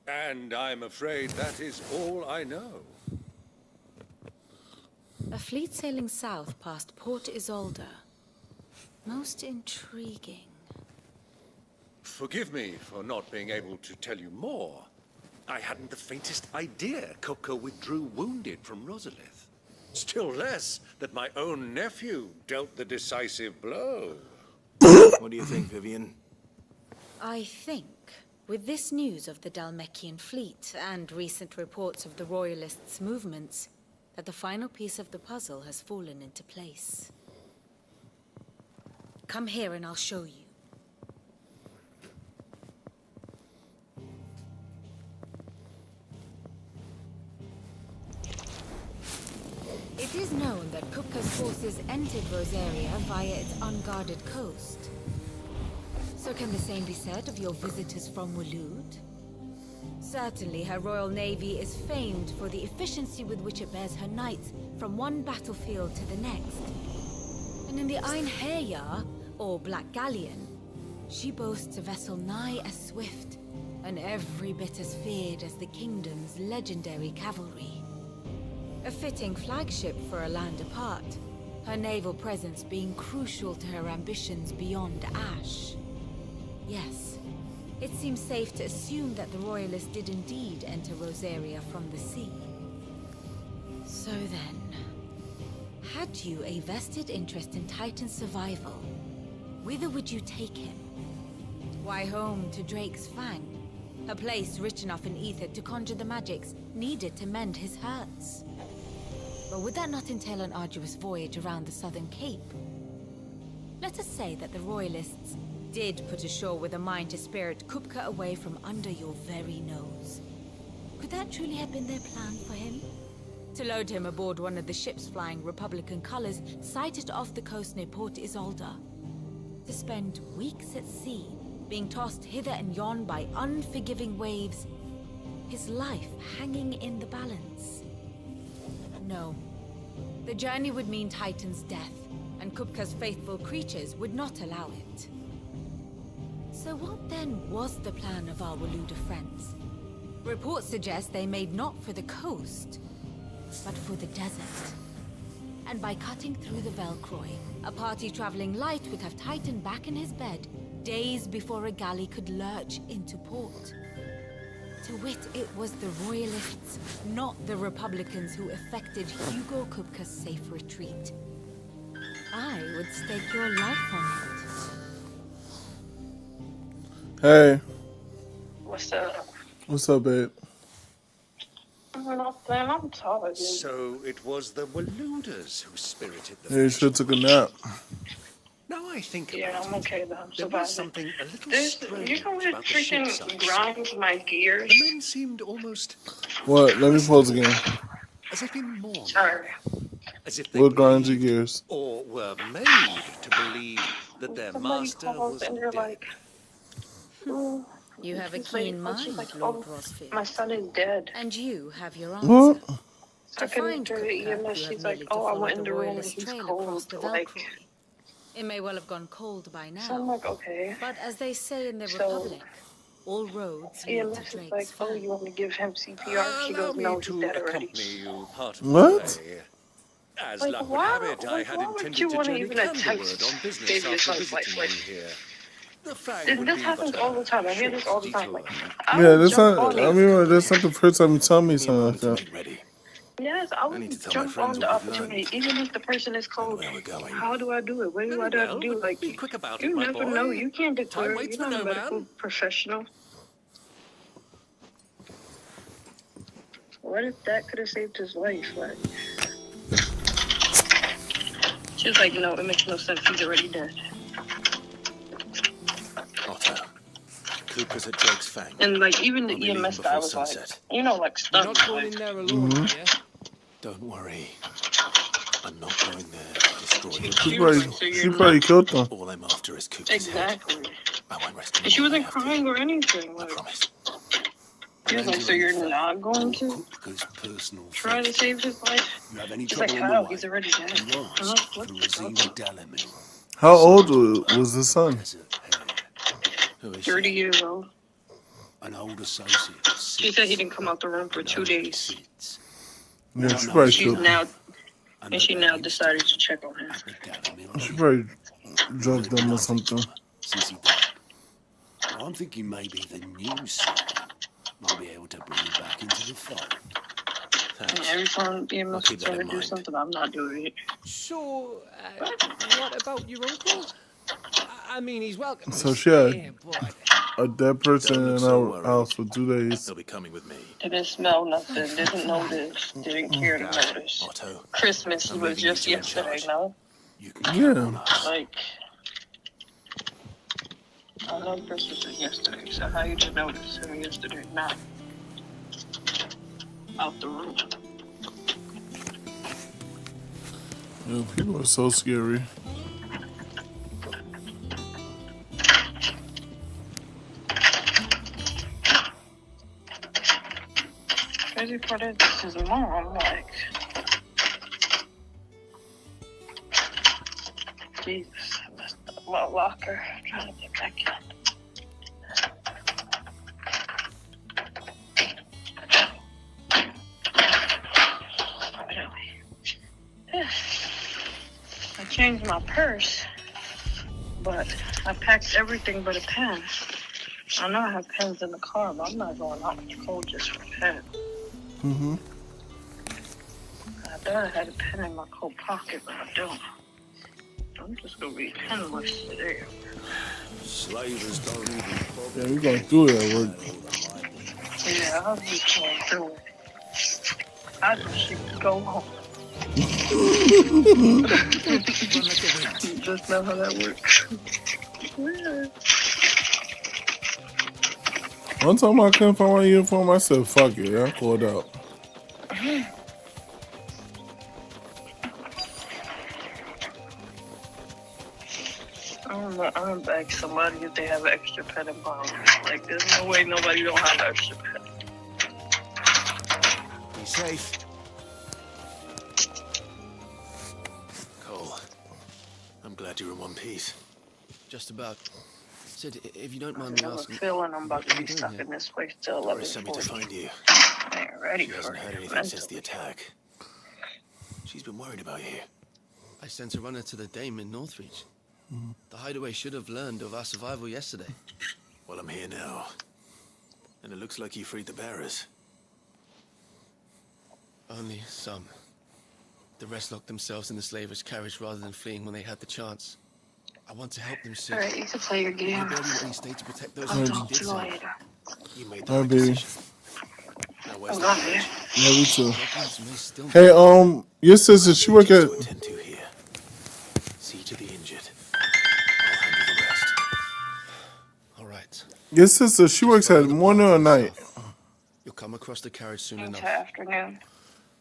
And I'm afraid that is all I know. A fleet sailing south past Port Isolde. Most intriguing. Forgive me for not being able to tell you more. I hadn't the faintest idea Coco withdrew wounded from Rosalith. Still less that my own nephew dealt the decisive blow. What do you think, Vivian? I think, with this news of the Dalmekian fleet and recent reports of the Royalists' movements, that the final piece of the puzzle has fallen into place. Come here and I'll show you. It is known that Kupka's forces entered Rosaria via its unguarded coast. So can the same be said of your visitors from Waloed? Certainly her Royal Navy is famed for the efficiency with which it bears her knights from one battlefield to the next. And in the Einherjar, or Black Galleon, she boasts a vessel nigh as swift and every bit as feared as the kingdom's legendary cavalry. A fitting flagship for a land apart, her naval presence being crucial to her ambitions beyond Ash. Yes, it seems safe to assume that the Royalists did indeed enter Rosaria from the sea. So then, had you a vested interest in Titan's survival, whither would you take him? Why home to Drake's Fang? A place rich enough in ether to conjure the magics needed to mend his hurts. But would that not entail an arduous voyage around the Southern Cape? Let us say that the Royalists did put ashore with a mind to spirit Kupka away from under your very nose. Could that truly have been their plan for him? To load him aboard one of the ships flying Republican colors sighted off the coast near Port Isolde. To spend weeks at sea, being tossed hither and yon by unforgiving waves, his life hanging in the balance. No. The journey would mean Titan's death, and Kupka's faithful creatures would not allow it. So what then was the plan of our Waluda friends? Reports suggest they made not for the coast, but for the desert. And by cutting through the Velcroy, a party traveling light would have Titan back in his bed days before a galley could lurch into port. To wit, it was the Royalists, not the Republicans, who effected Hugo Kupka's safe retreat. I would stake your life on it. Hey. What's up? What's up, babe? Nothing, I'm tired. So it was the Waludas who spirited the Yeah, you should have took a nap. Now I think about Yeah, I'm okay though. I'm there was something a little strange you know what about the ship's freaking grinds my gears? The men seemed almost What? Let me pause again. as if in mourning. Sorry. As if they What grinds your gears? or were made to believe that their Somebody master calls was and they're dead. like, "Oh, You have a she's like- keen mind, she's like, Lord "Oh, Rosfield. my son is dead." And you have your answer. What? I To couldn't find do it, Kupka, you know, you she's have like, merely to "Oh, I follow went the in the room and Royalist he's trail cold." across the Like, Velcroy. It may well have gone cold by now. so I'm like, okay. But as they say in the So- Republic, all roads lead EMS to is Drake's like, "Oh, you want me to give him CPR?" She Allow goes, me "No, he's to dead already." accompany you part of What? the way. As Like, luck would why- have it, I like, had why would intended you to wanna journey even attempt Candlewood on business save after yourself, visiting like- you here. The Fang This would be happens but all the time. I hear this all the time. Like, I Yeah, would that's jump not. on I it. mean, that's not the first time you tell me something like that. Yes, I would need to tell my jump on friends the what we've opportunity, even if the person is cold. How do I do it? What do I have to do? Like, be quick about you it, my never boy. know. You can't defer. Time waits You're for not a no medical man. professional. What if that could have saved his life? Like, she was like, "No, it makes no sense. He's already dead." Otto. Cooper's at Drake's Fang. And like, even the We'll be leaving EMS guy before was sunset. like, you know, like You're stunned. not going in there alone, Mhm. are you? Don't worry. I'm not going there to destroy the She probably killed them. All I'm after is Cooper's head. Exactly. I won't rest And she wasn't crying or anything. Like, she was like, "So you're not going to try to save his life?" You have any She's like, trouble on the "How? way? He's already dead." I'm like, "What the fuck?" How old was the son? 30 years old. An old associate. She said he didn't come out the room for 2 days. Yeah, she probably She's killed. now, and she now decided to check on him. She probably drugged them or something. I'm thinking maybe the new son might be able to bring you back into the fold. And every time EMS is trying to do something, I'm not doing it. So, what about your uncle? I mean, he's welcome. So she had Yeah, but a dead person in our house for 2 days. They'll be coming with me. Didn't smell nothing, didn't notice, didn't care to notice. Christmas was just yesterday, no? Yeah. Like, I know Christmas was yesterday, so how you just notice him yesterday night? Out the room. Yeah, people are so scary. Crazy part is, this is mom, like, Jesus, I messed up my locker, I'm trying to get back in. I changed my purse, but I packed everything but a pen. I know I have pens in the car, but I'm not going out in the cold just for a pen. Mm-hmm. I thought I had a pen in my coat pocket, but I don't. I'm just gonna be penniless today. Slavers don't even... Yeah, we gonna do that work. Yeah, I'll just going through it. I just need to go home. You just know how that works. One time I couldn't find my uniform, I said, fuck it, I pulled out. I'm gonna beg somebody if they have an extra pet in Bali. Like, there's no way nobody don't have an extra pet. Be safe. Cole, I'm glad you're in one piece. Just about. Sid, if you don't mind me I have a asking... feeling I'm about to be stuck in this place till Doris sent me to 11:40. find you. I ain't ready She for hasn't heard it. anything since the attack. She's been worried about you. I sent a runner to the Dame in Northreach. The hideaway should have learned of our survival yesterday. Well, I'm here now. And it looks like you freed the bearers. Only some. The rest locked themselves in the slavers' carriage rather than fleeing when they had the chance. I want to help them, Sid. Alright, you can play your game. I barely let any state to protect those I'll who talk did to you so. later. You made the Hi, right baby. decision. Now where's I the love you. carriage? Love you too. Problems may still Hey, your sister, she work at... To attend to here. See to the injured. I'll handle the rest. All right. Your sister, she works at morning or night? You'll come across the carriage soon Into enough. afternoon.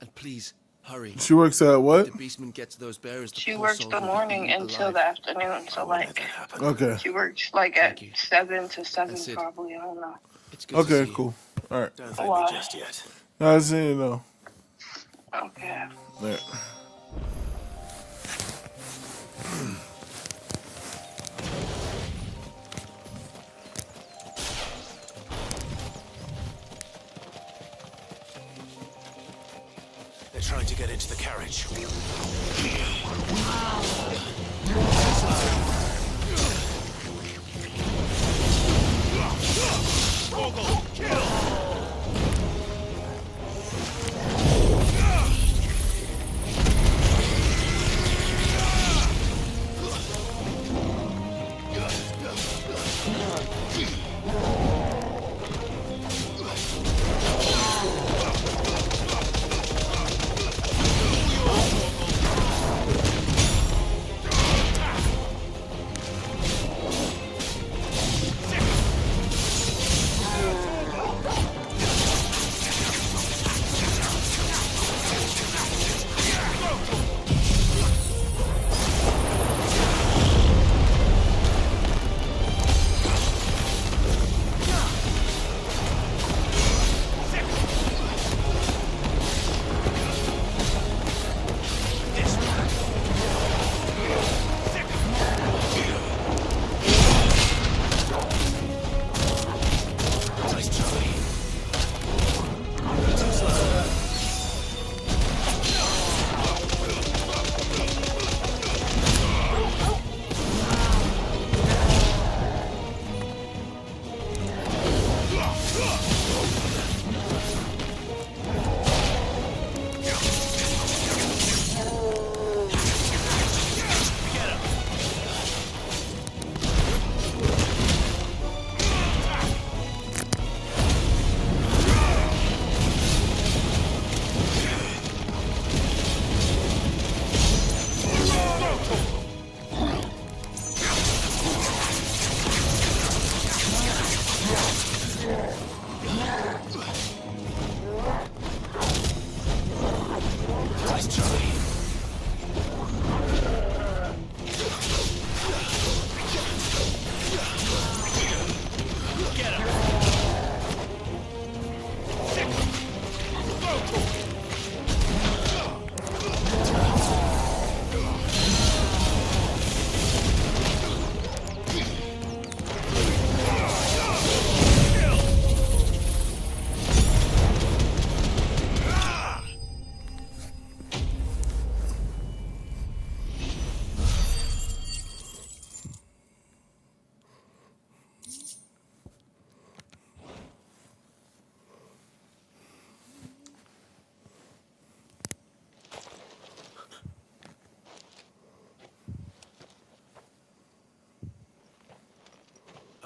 And please, hurry. She works at what? If the beastmen get to those bearers, the She poor works souls the will be morning eaten until alive. the afternoon, so like, Okay. she works like at 7 to 7 That's it. probably, I don't know. It's good to see Okay, you. cool. All right. Don't thank Why? me just yet. I see you though. Okay. There. They're trying to get into the carriage.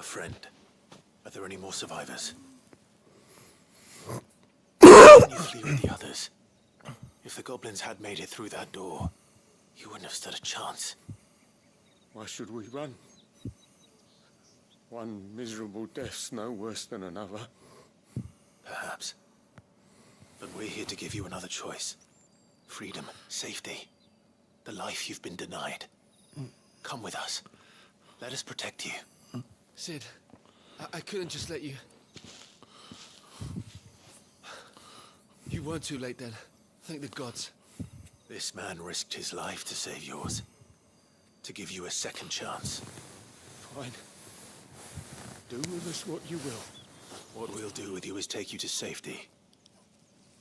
A friend. Are there any more survivors? Can you flee with the others? If the goblins had made it through that door, you wouldn't have stood a chance. Why should we run? One miserable death's no worse than another. Perhaps. But we're here to give you another choice. Freedom, safety, the life you've been denied. Come with us. Let us protect you. Sid, I couldn't just let you... You weren't too late then. Thank the gods. This man risked his life to save yours. To give you a second chance. Fine. Do with us what you will. What we'll do with you is take you to safety.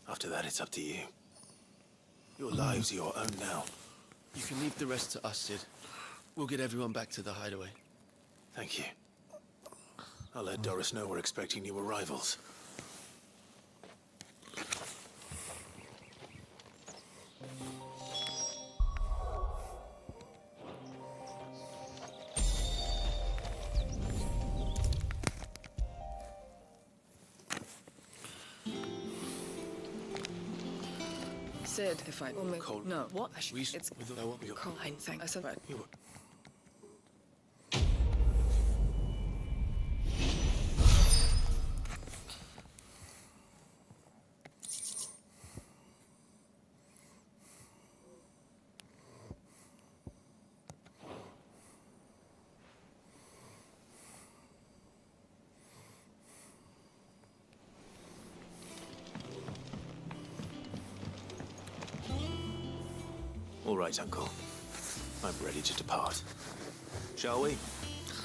After that, it's up to you. Your lives are your own now. You can leave the rest to us, Sid. We'll get everyone back to the hideaway. Thank you. I'll let Doris know we're expecting new arrivals. Sid, if I... Cold. No, what? It's... Cold. I think I said right. All right, Uncle. I'm ready to depart. Shall we?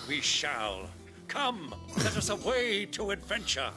We shall. Come, let us away to adventure.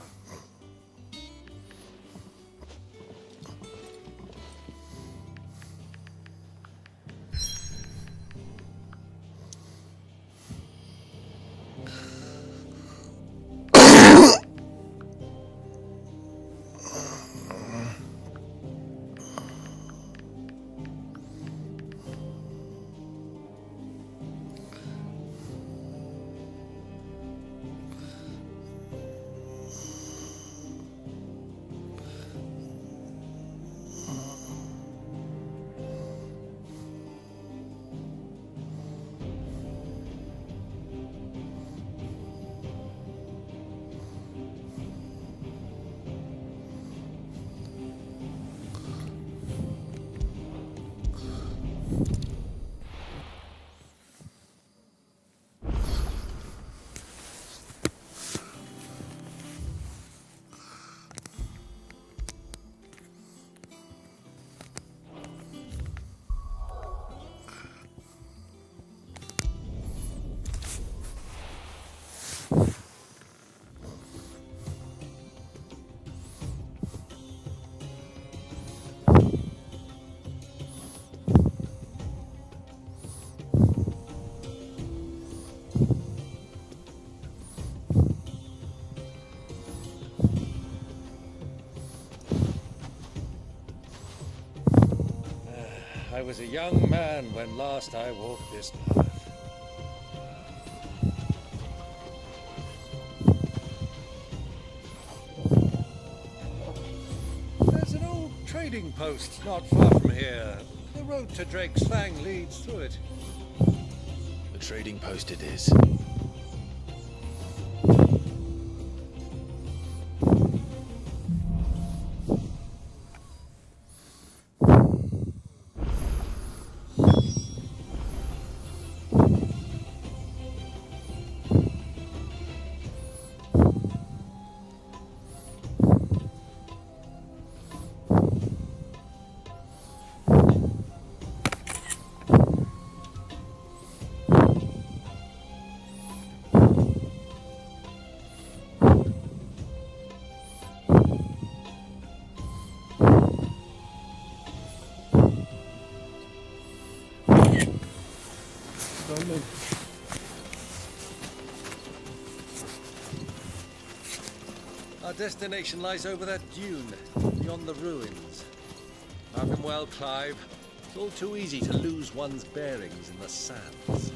I was a young man when last I walked this path. There's an old trading post not far from here. The road to Drake's Fang leads through it. The trading post it is. Our destination lies over that dune, beyond the ruins. Mark 'em well, Clive. It's all too easy to lose one's bearings in the sands.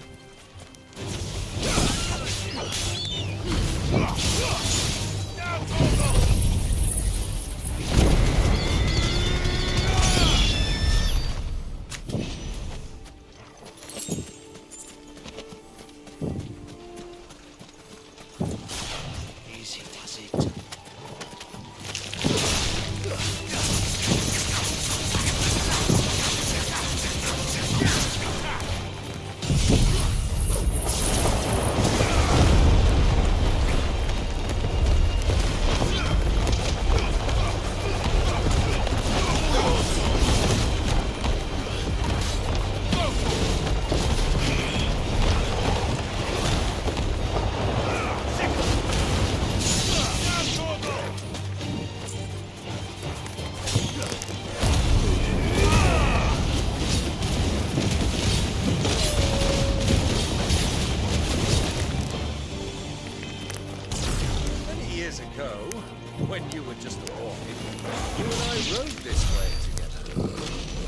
when you were just a boy, you and I rode this way together,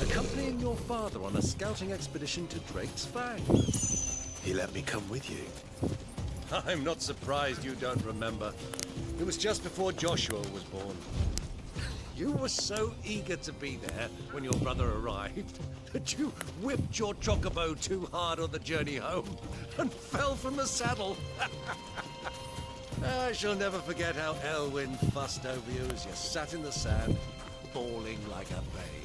accompanying your father on a scouting expedition to Drake's Fang. He let me come with you. I'm not surprised you don't remember. It was just before Joshua was born. You were so eager to be there when your brother arrived that you whipped your chocobo too hard on the journey home and fell from the saddle. I shall never forget how Elwyn fussed over you as you sat in the sand, bawling like a babe.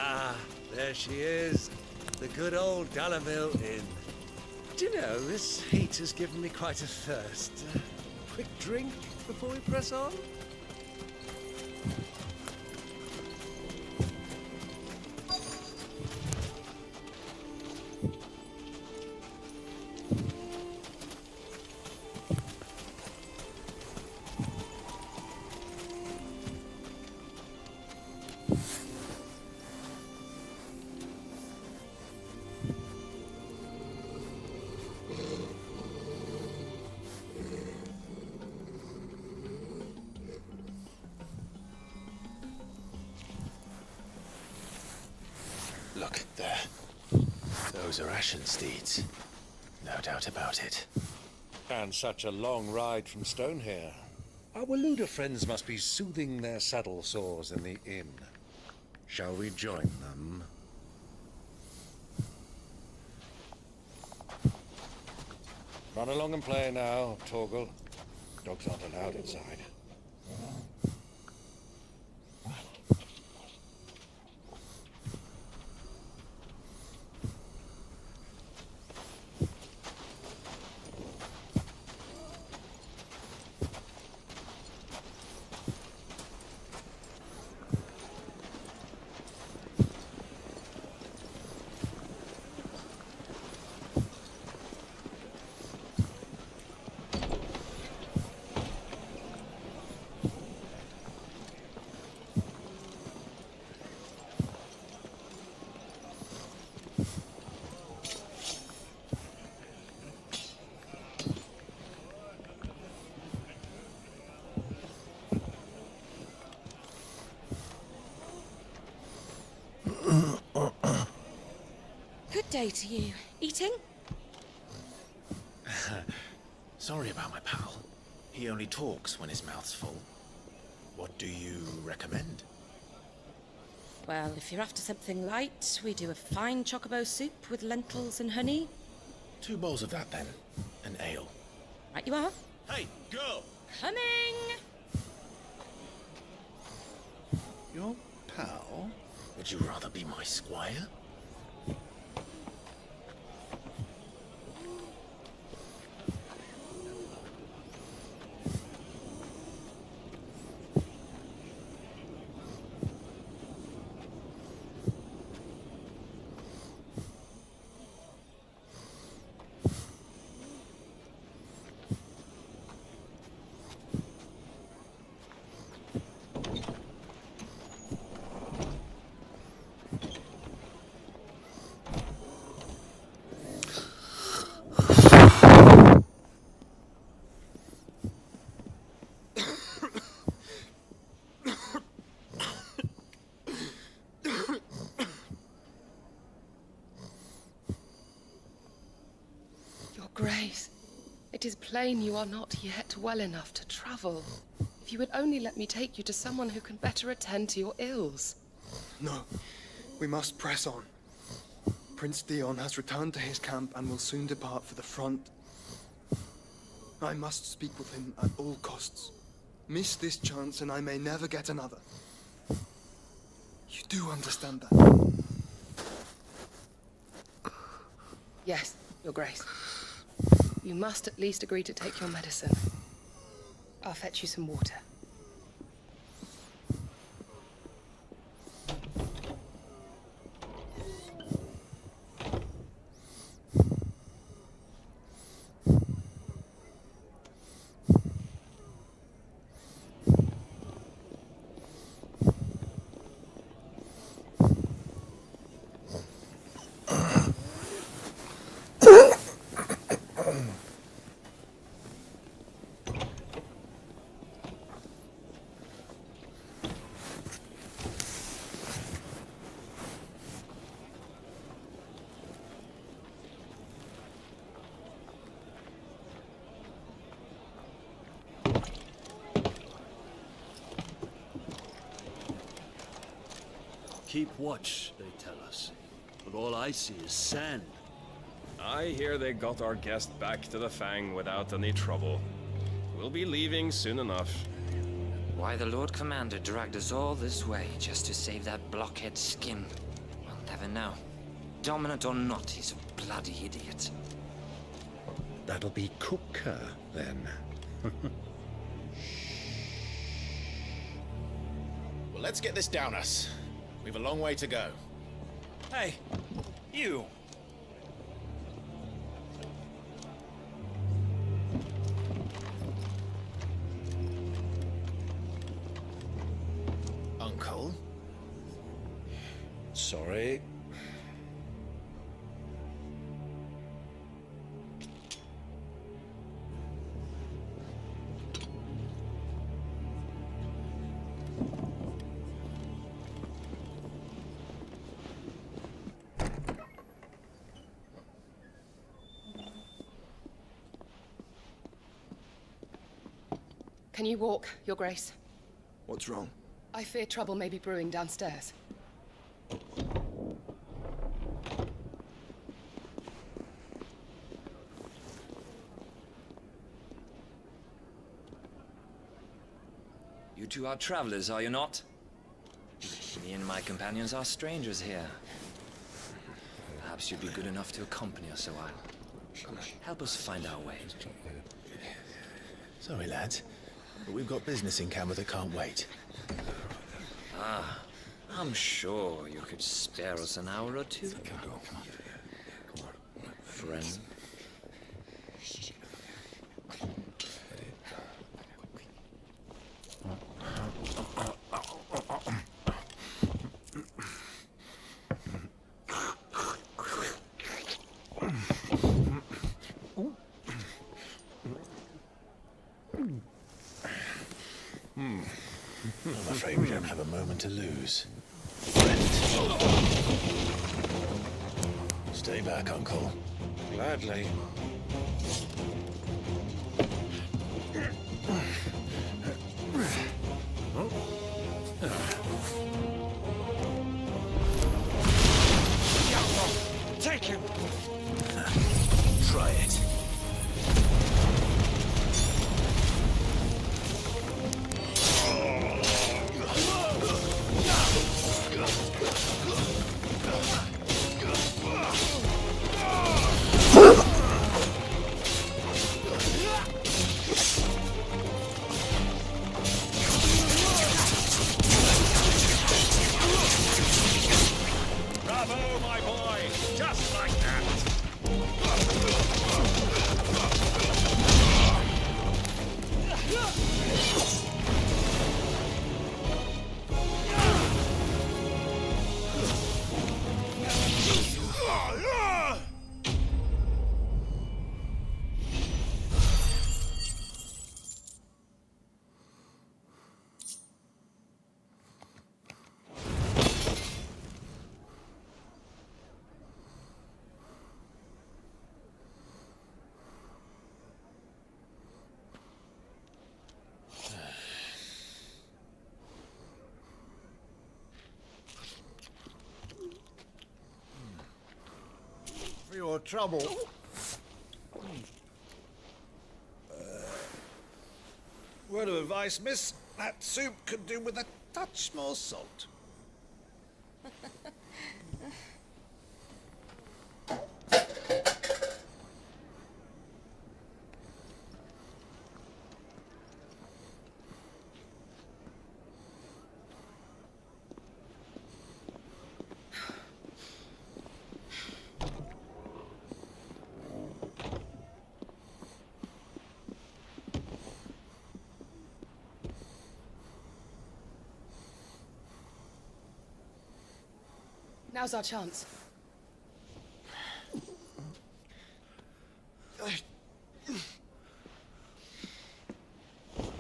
Ah, there she is. The good old Dalamil Inn. Do you know, this heat has given me quite a thirst. Quick drink before we press on? Look, there. Those are Ashen steeds. No doubt about it. And such a long ride from Stonehair. Our Waluda friends must be soothing their saddle sores in the inn. Shall we join them? Run along and play now, Torgal. Dogs aren't allowed inside. Good day to you. Eating? Sorry about my pal. He only talks when his mouth's full. What do you recommend? Well, if you're after something light, we do a fine chocobo soup with lentils and honey. 2 bowls of that, then. An ale. Right you are. Hey, girl! Coming! Your pal? Would you rather be my squire? Grace, it is plain you are not yet well enough to travel. If you would only let me take you to someone who can better attend to your ills. No, we must press on. Prince Dion has returned to his camp and will soon depart for the front. I must speak with him at all costs. Miss this chance and I may never get another. You do understand that? Yes, Your Grace. You must at least agree to take your medicine. I'll fetch you some water. Keep watch, they tell us. But all I see is sand. I hear they got our guest back to the Fang without any trouble. We'll be leaving soon enough. Why the Lord Commander dragged us all this way just to save that blockhead skin, we'll never know. Dominant or not, he's a bloody idiot. That'll be Cooker, then. Well, let's get this down us. We've a long way to go. Hey, you! Uncle? Sorry. Can you walk, Your Grace? What's wrong? I fear trouble may be brewing downstairs. You two are travelers, are you not? Me and my companions are strangers here. Perhaps you'd be good enough to accompany us a while. Help us find our way. Sorry, lads, but we've got business in camera that can't wait. Ah, I'm sure you could spare us an hour or two. Friend. I'm afraid we don't have a moment to lose. Stay back, Uncle. Gladly. Take him! Try it. your trouble. Word of advice, miss. That soup could do with a touch more salt. Now's our chance.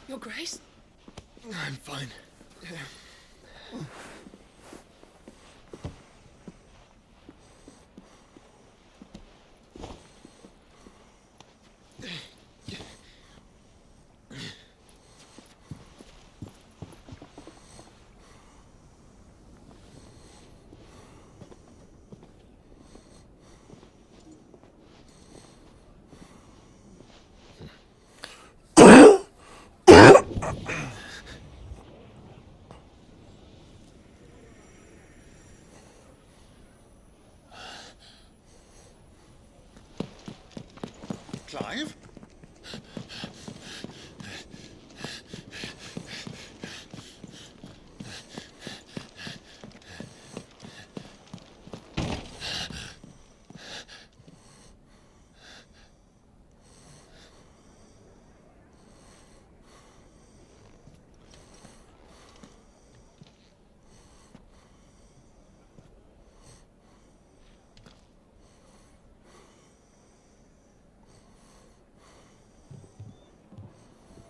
Your Grace? I'm fine. Clive?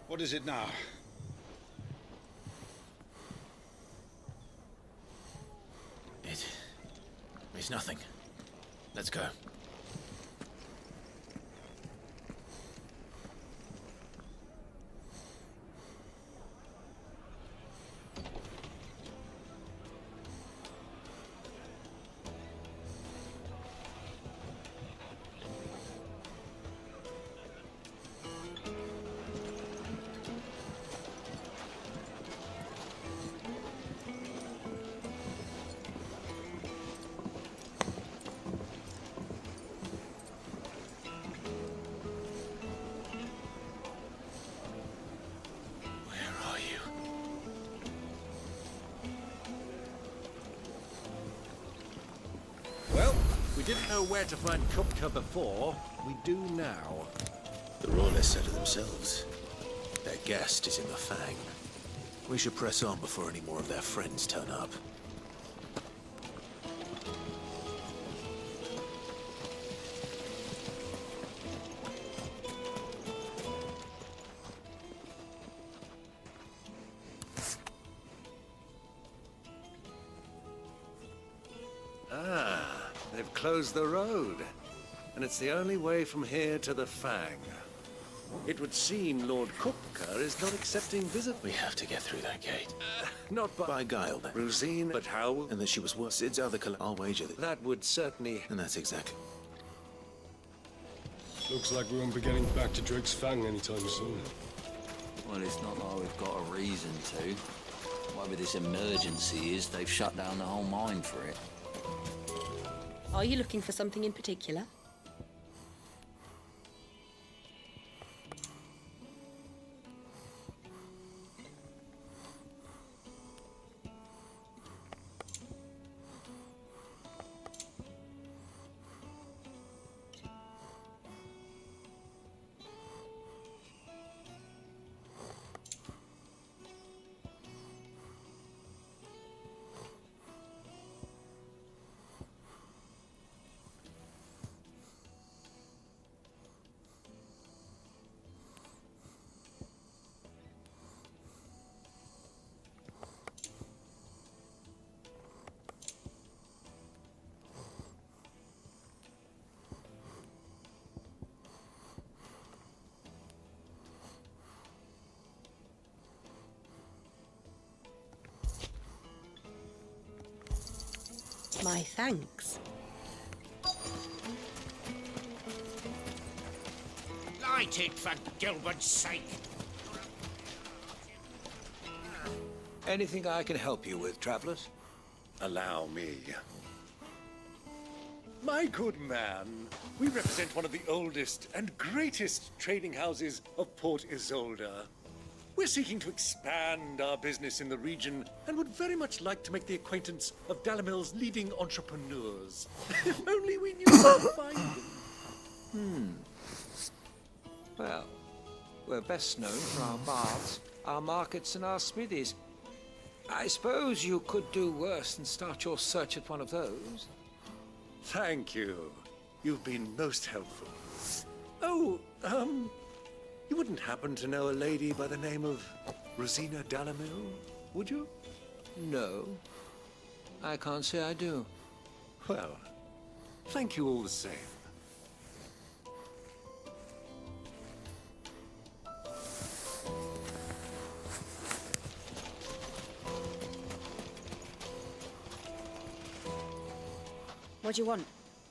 What is it now? It's nothing. Let's go. We didn't know where to find Kupka before. We do now. The Royalists said it themselves. Their guest is in the Fang. We should press on before any more of their friends turn up. They've closed the road, and it's the only way from here to the Fang. It would seem Lord Kupka is not accepting visitors. We have to get through that gate. Not by Guile, then. Rosine, but how? And that she was worse. Sid's other I'll wager that. That would certainly... And that's exactly... Looks like we won't be getting back to Drake's Fang anytime soon. Well, it's not like we've got a reason to. Whatever this emergency is, they've shut down the whole mine for it. Are you looking for something in particular? My thanks. eat it for Gilbert's sake. Anything I can help you with, travelers? Allow me. My good man, we represent one of the oldest and greatest trading houses of Port Isolde. We're seeking to expand our business in the region and would very much like to make the acquaintance of Dalamil's leading entrepreneurs. If only we knew where to find them. Well, we're best known for our baths, our markets, and our smithies. I suppose you could do worse than start your search at one of those. Thank you. You've been most helpful. Oh, you wouldn't happen to know a lady by the name of Rosina Dalamil, would you? No, I can't say I do. Well, thank you all the same. What do you want?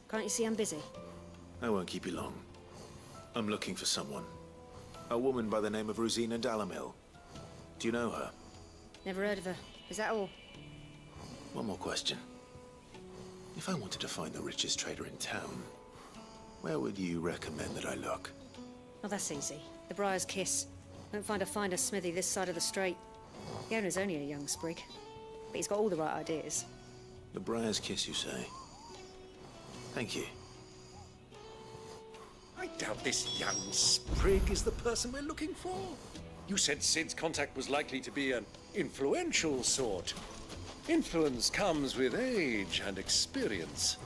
Can't you see I'm busy? I won't keep you long. I'm looking for someone. A woman by the name of Rosina Dalamil. Do you know her? Never heard of her. Is that all? One more question. If I wanted to find the richest trader in town, where would you recommend that I look? Oh, that's easy. The Briar's Kiss. Won't find a finer smithy this side of the strait. The owner's only a young sprig, but he's got all the right ideas. The Briar's Kiss, you say? Thank you. I doubt this young sprig is the person we're looking for. You said Sid's contact was likely to be an influential sort. Influence comes with age and experience,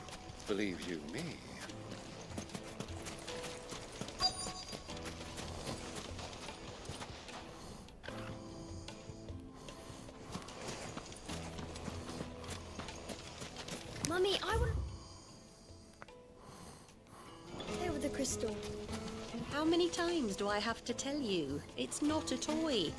believe you me. Mummy, I want... There with the crystal. How many times do I have to tell you? It's not a toy.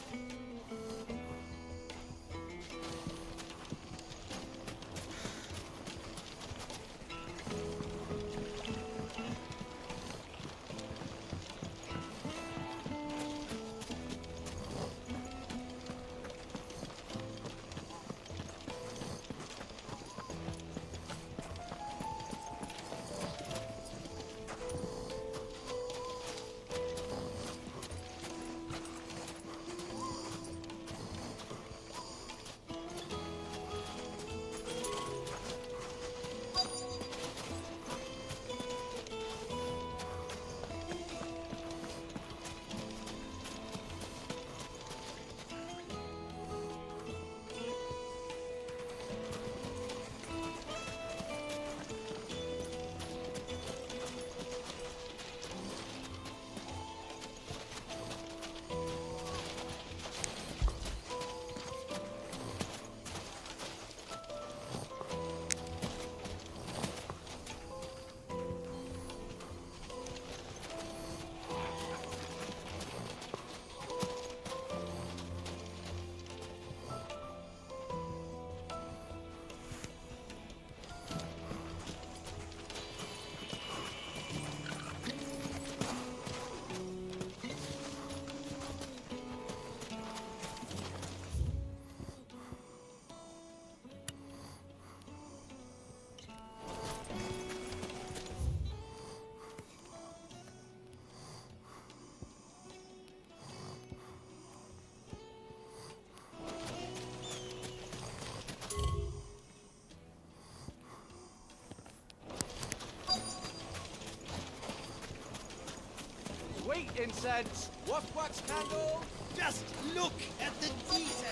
Sweet incense! Wax candle! Just look at the detail!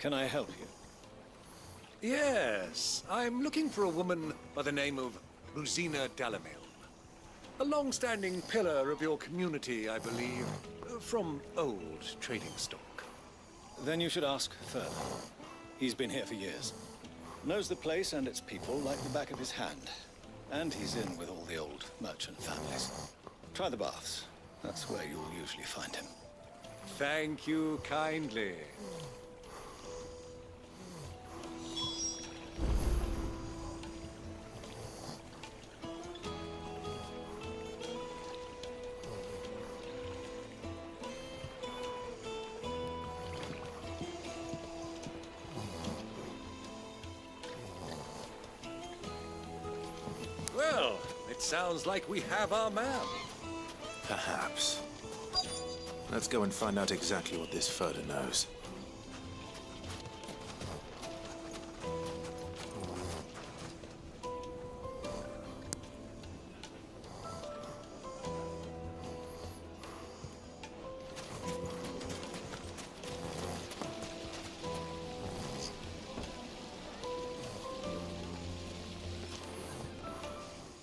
Can I help you? Yes, I'm looking for a woman by the name of Rosina Dalamil. A long-standing pillar of your community, I believe, from old trading stock. Then you should ask further. He's been here for years. Knows the place and its people like the back of his hand. And he's in with all the old merchant families. Try the baths. That's where you'll usually find him. Thank you kindly. Well, it sounds like we have our man. Perhaps. Let's go and find out exactly what this Furter knows.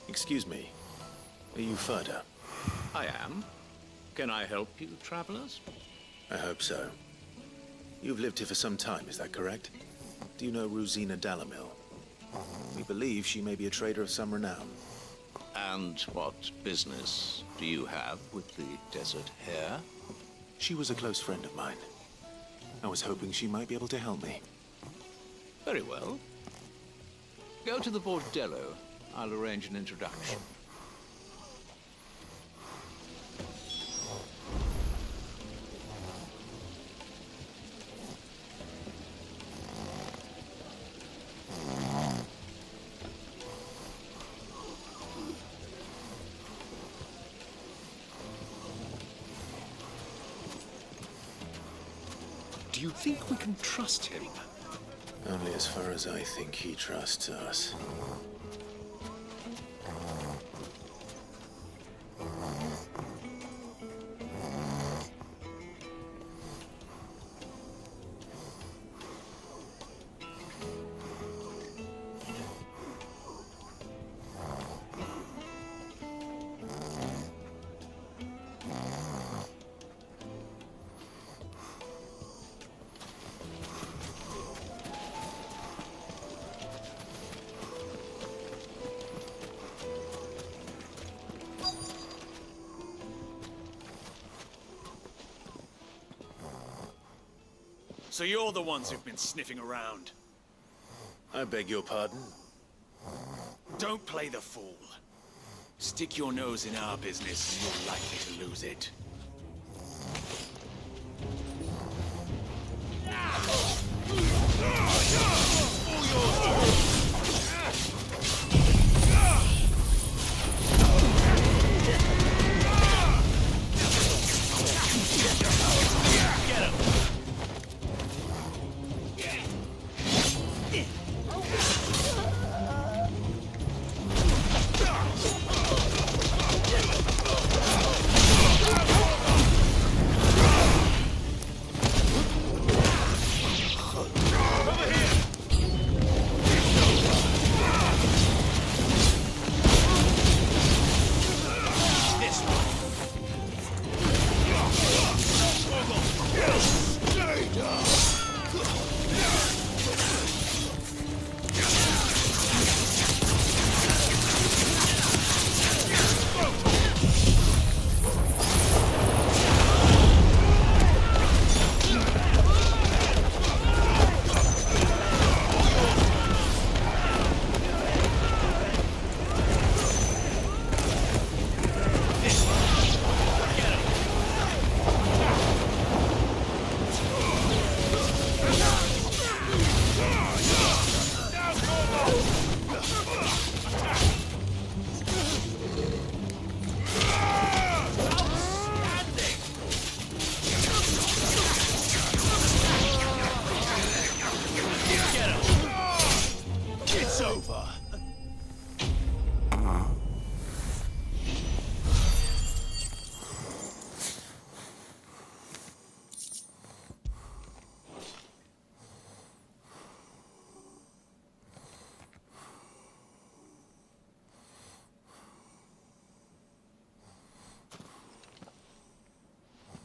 Excuse me. Are you Furter? I am. Can I help you, travelers? I hope so. You've lived here for some time, is that correct? Do you know Rosina Dalamil? We believe she may be a trader of some renown. And what business do you have with the desert hare? She was a close friend of mine. I was hoping she might be able to help me. Very well. Go to the bordello. I'll arrange an introduction. Do you think we can trust him? Only as far as I think he trusts us. So you're the ones who've been sniffing around. I beg your pardon? Don't play the fool. Stick your nose in our business and you're likely to lose it.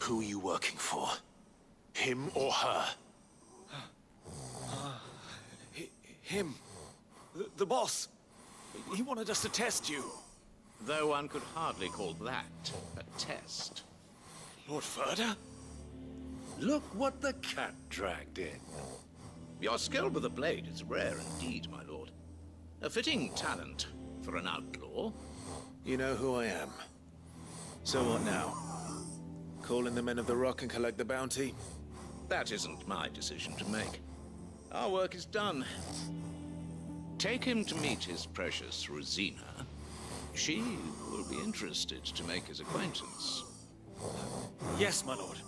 Who are you working for? Him or her? Him. The boss. He wanted us to test you. Though one could hardly call that a test. Lord Further? Look what the cat dragged in. Your skill with the blade is rare indeed, my lord. A fitting talent for an outlaw. You know who I am. So what now? Call in the Men of the Rock and collect the bounty? That isn't my decision to make. Our work is done. Take him to meet his precious Rosina. She will be interested to make his acquaintance. Yes, my lord.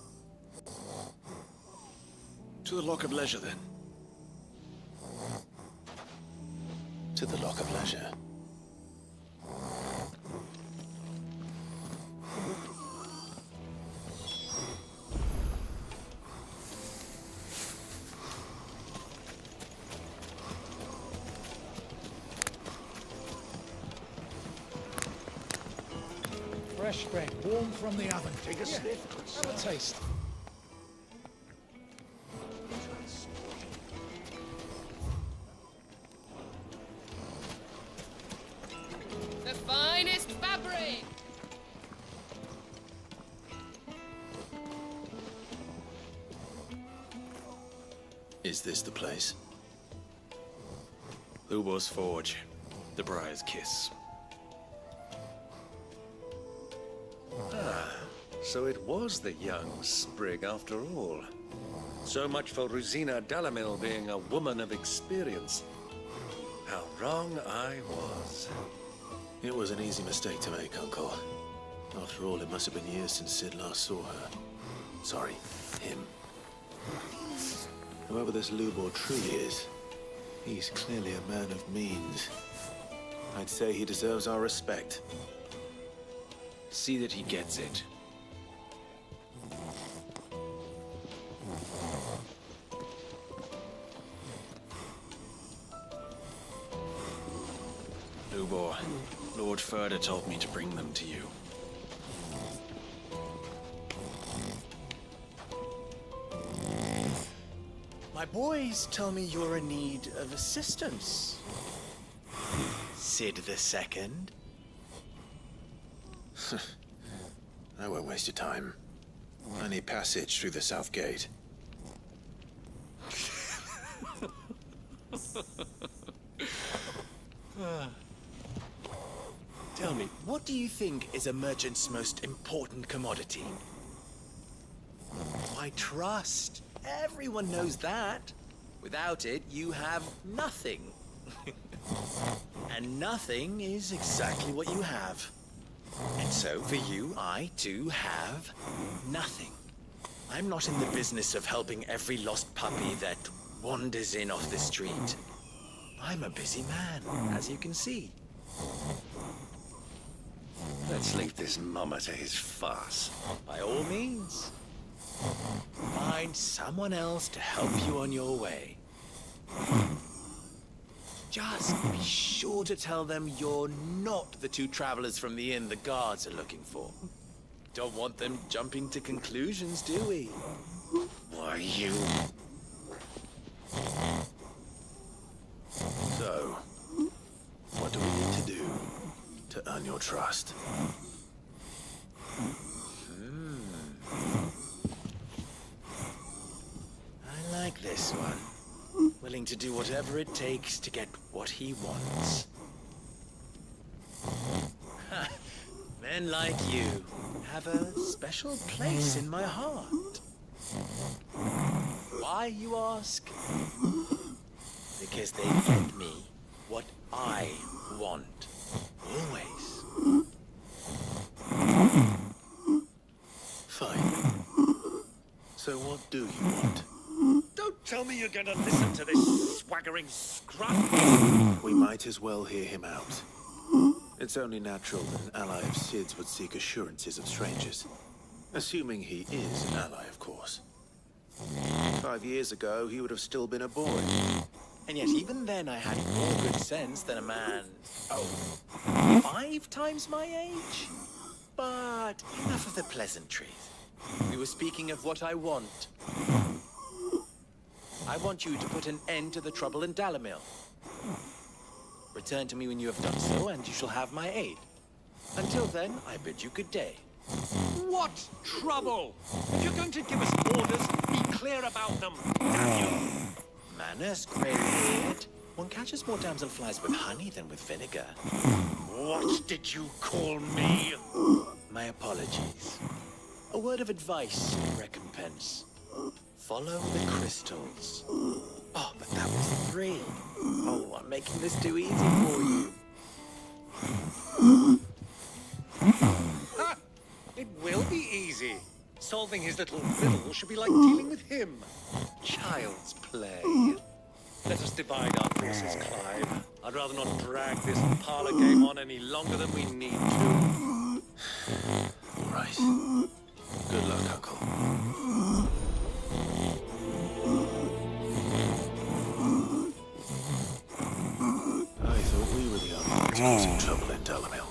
To the Lock of Leisure, then. To the Lock of Leisure. Fresh bread, warm from the oven. Take a sniff. Have a taste. The finest fabric! Is this the place? Ubor's Forge. The Briar's Kiss. So it was the young sprig after all. So much for Rosina Dalamil being a woman of experience. How wrong I was. It was an easy mistake to make, Uncle. After all, it must have been years since Sid last saw her. Sorry, him. Whoever this Lubor truly is, he's clearly a man of means. I'd say he deserves our respect. See that he gets it. Lubor, Lord Further told me to bring them to you. My boys tell me you're in need of assistance. Sid the Second. I won't waste your time. I need passage through the south gate. Tell me, what do you think is a merchant's most important commodity? Why, trust. Everyone knows that. Without it, you have nothing. And nothing is exactly what you have. And so, for you, I, too, have nothing. I'm not in the business of helping every lost puppy that wanders in off the street. I'm a busy man, as you can see. Let's leave this mummer to his farce. By all means. Find someone else to help you on your way. Just be sure to tell them you're not the two travelers from the inn the guards are looking for. Don't want them jumping to conclusions, do we? Why, you... So, what do we need to do to earn your trust? I like this one. Willing to do whatever it takes to get what he wants. Men like you have a special place in my heart. Why, you ask? Because they get me what I want. Always. Fine. So what do you want? Don't tell me you're gonna listen to this swaggering scruff! We might as well hear him out. It's only natural that an ally of Sid's would seek assurances of strangers. Assuming he is an ally, of course. 5 years ago, he would have still been a boy. And yet even then I had more good sense than a man, 5 times my age? But enough of the pleasantries. We were speaking of what I want. I want you to put an end to the trouble in Dalamil. Return to me when you have done so, and you shall have my aid. Until then, I bid you good day. What trouble? If you're going to give us orders, be clear about them. Manners, grey-beard. One catches more damselflies with honey than with vinegar. What did you call me? My apologies. A word of advice in recompense. Follow the crystals. Oh, but that was 3. Oh, I'm making this too easy for you. Ha! It will be easy. Solving his little riddle should be like dealing with him. Child's play. Let us divide our forces, Clive. I'd rather not drag this parlor game on any longer than we need to. All right. Good luck, Uncle. I thought we were the only ones causing trouble in Dalamil.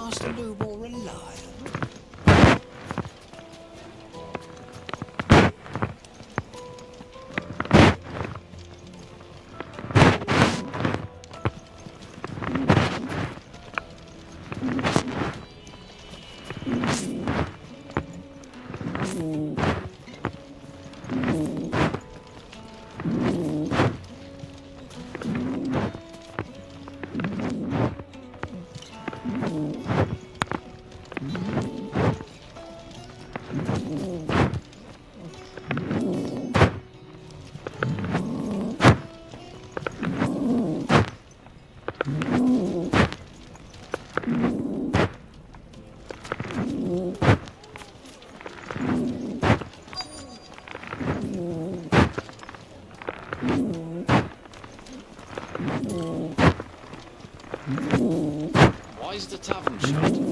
Master Lube or a liar? Why is the tavern shut?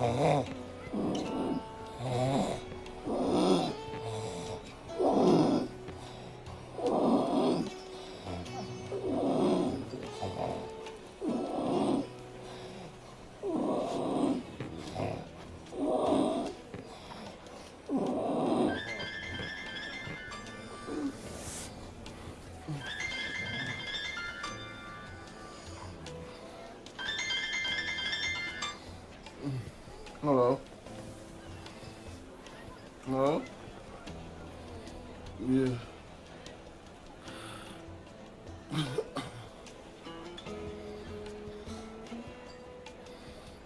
Hello. Hello? Yeah.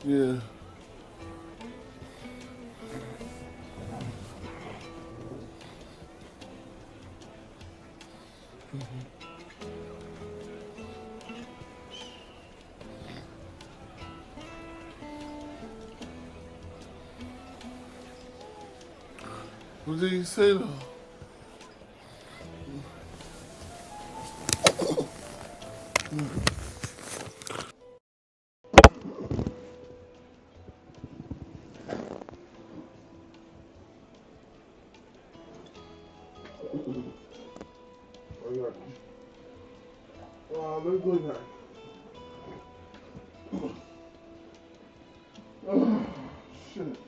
Yeah. What did he say though? Let's go back. Oh, shit.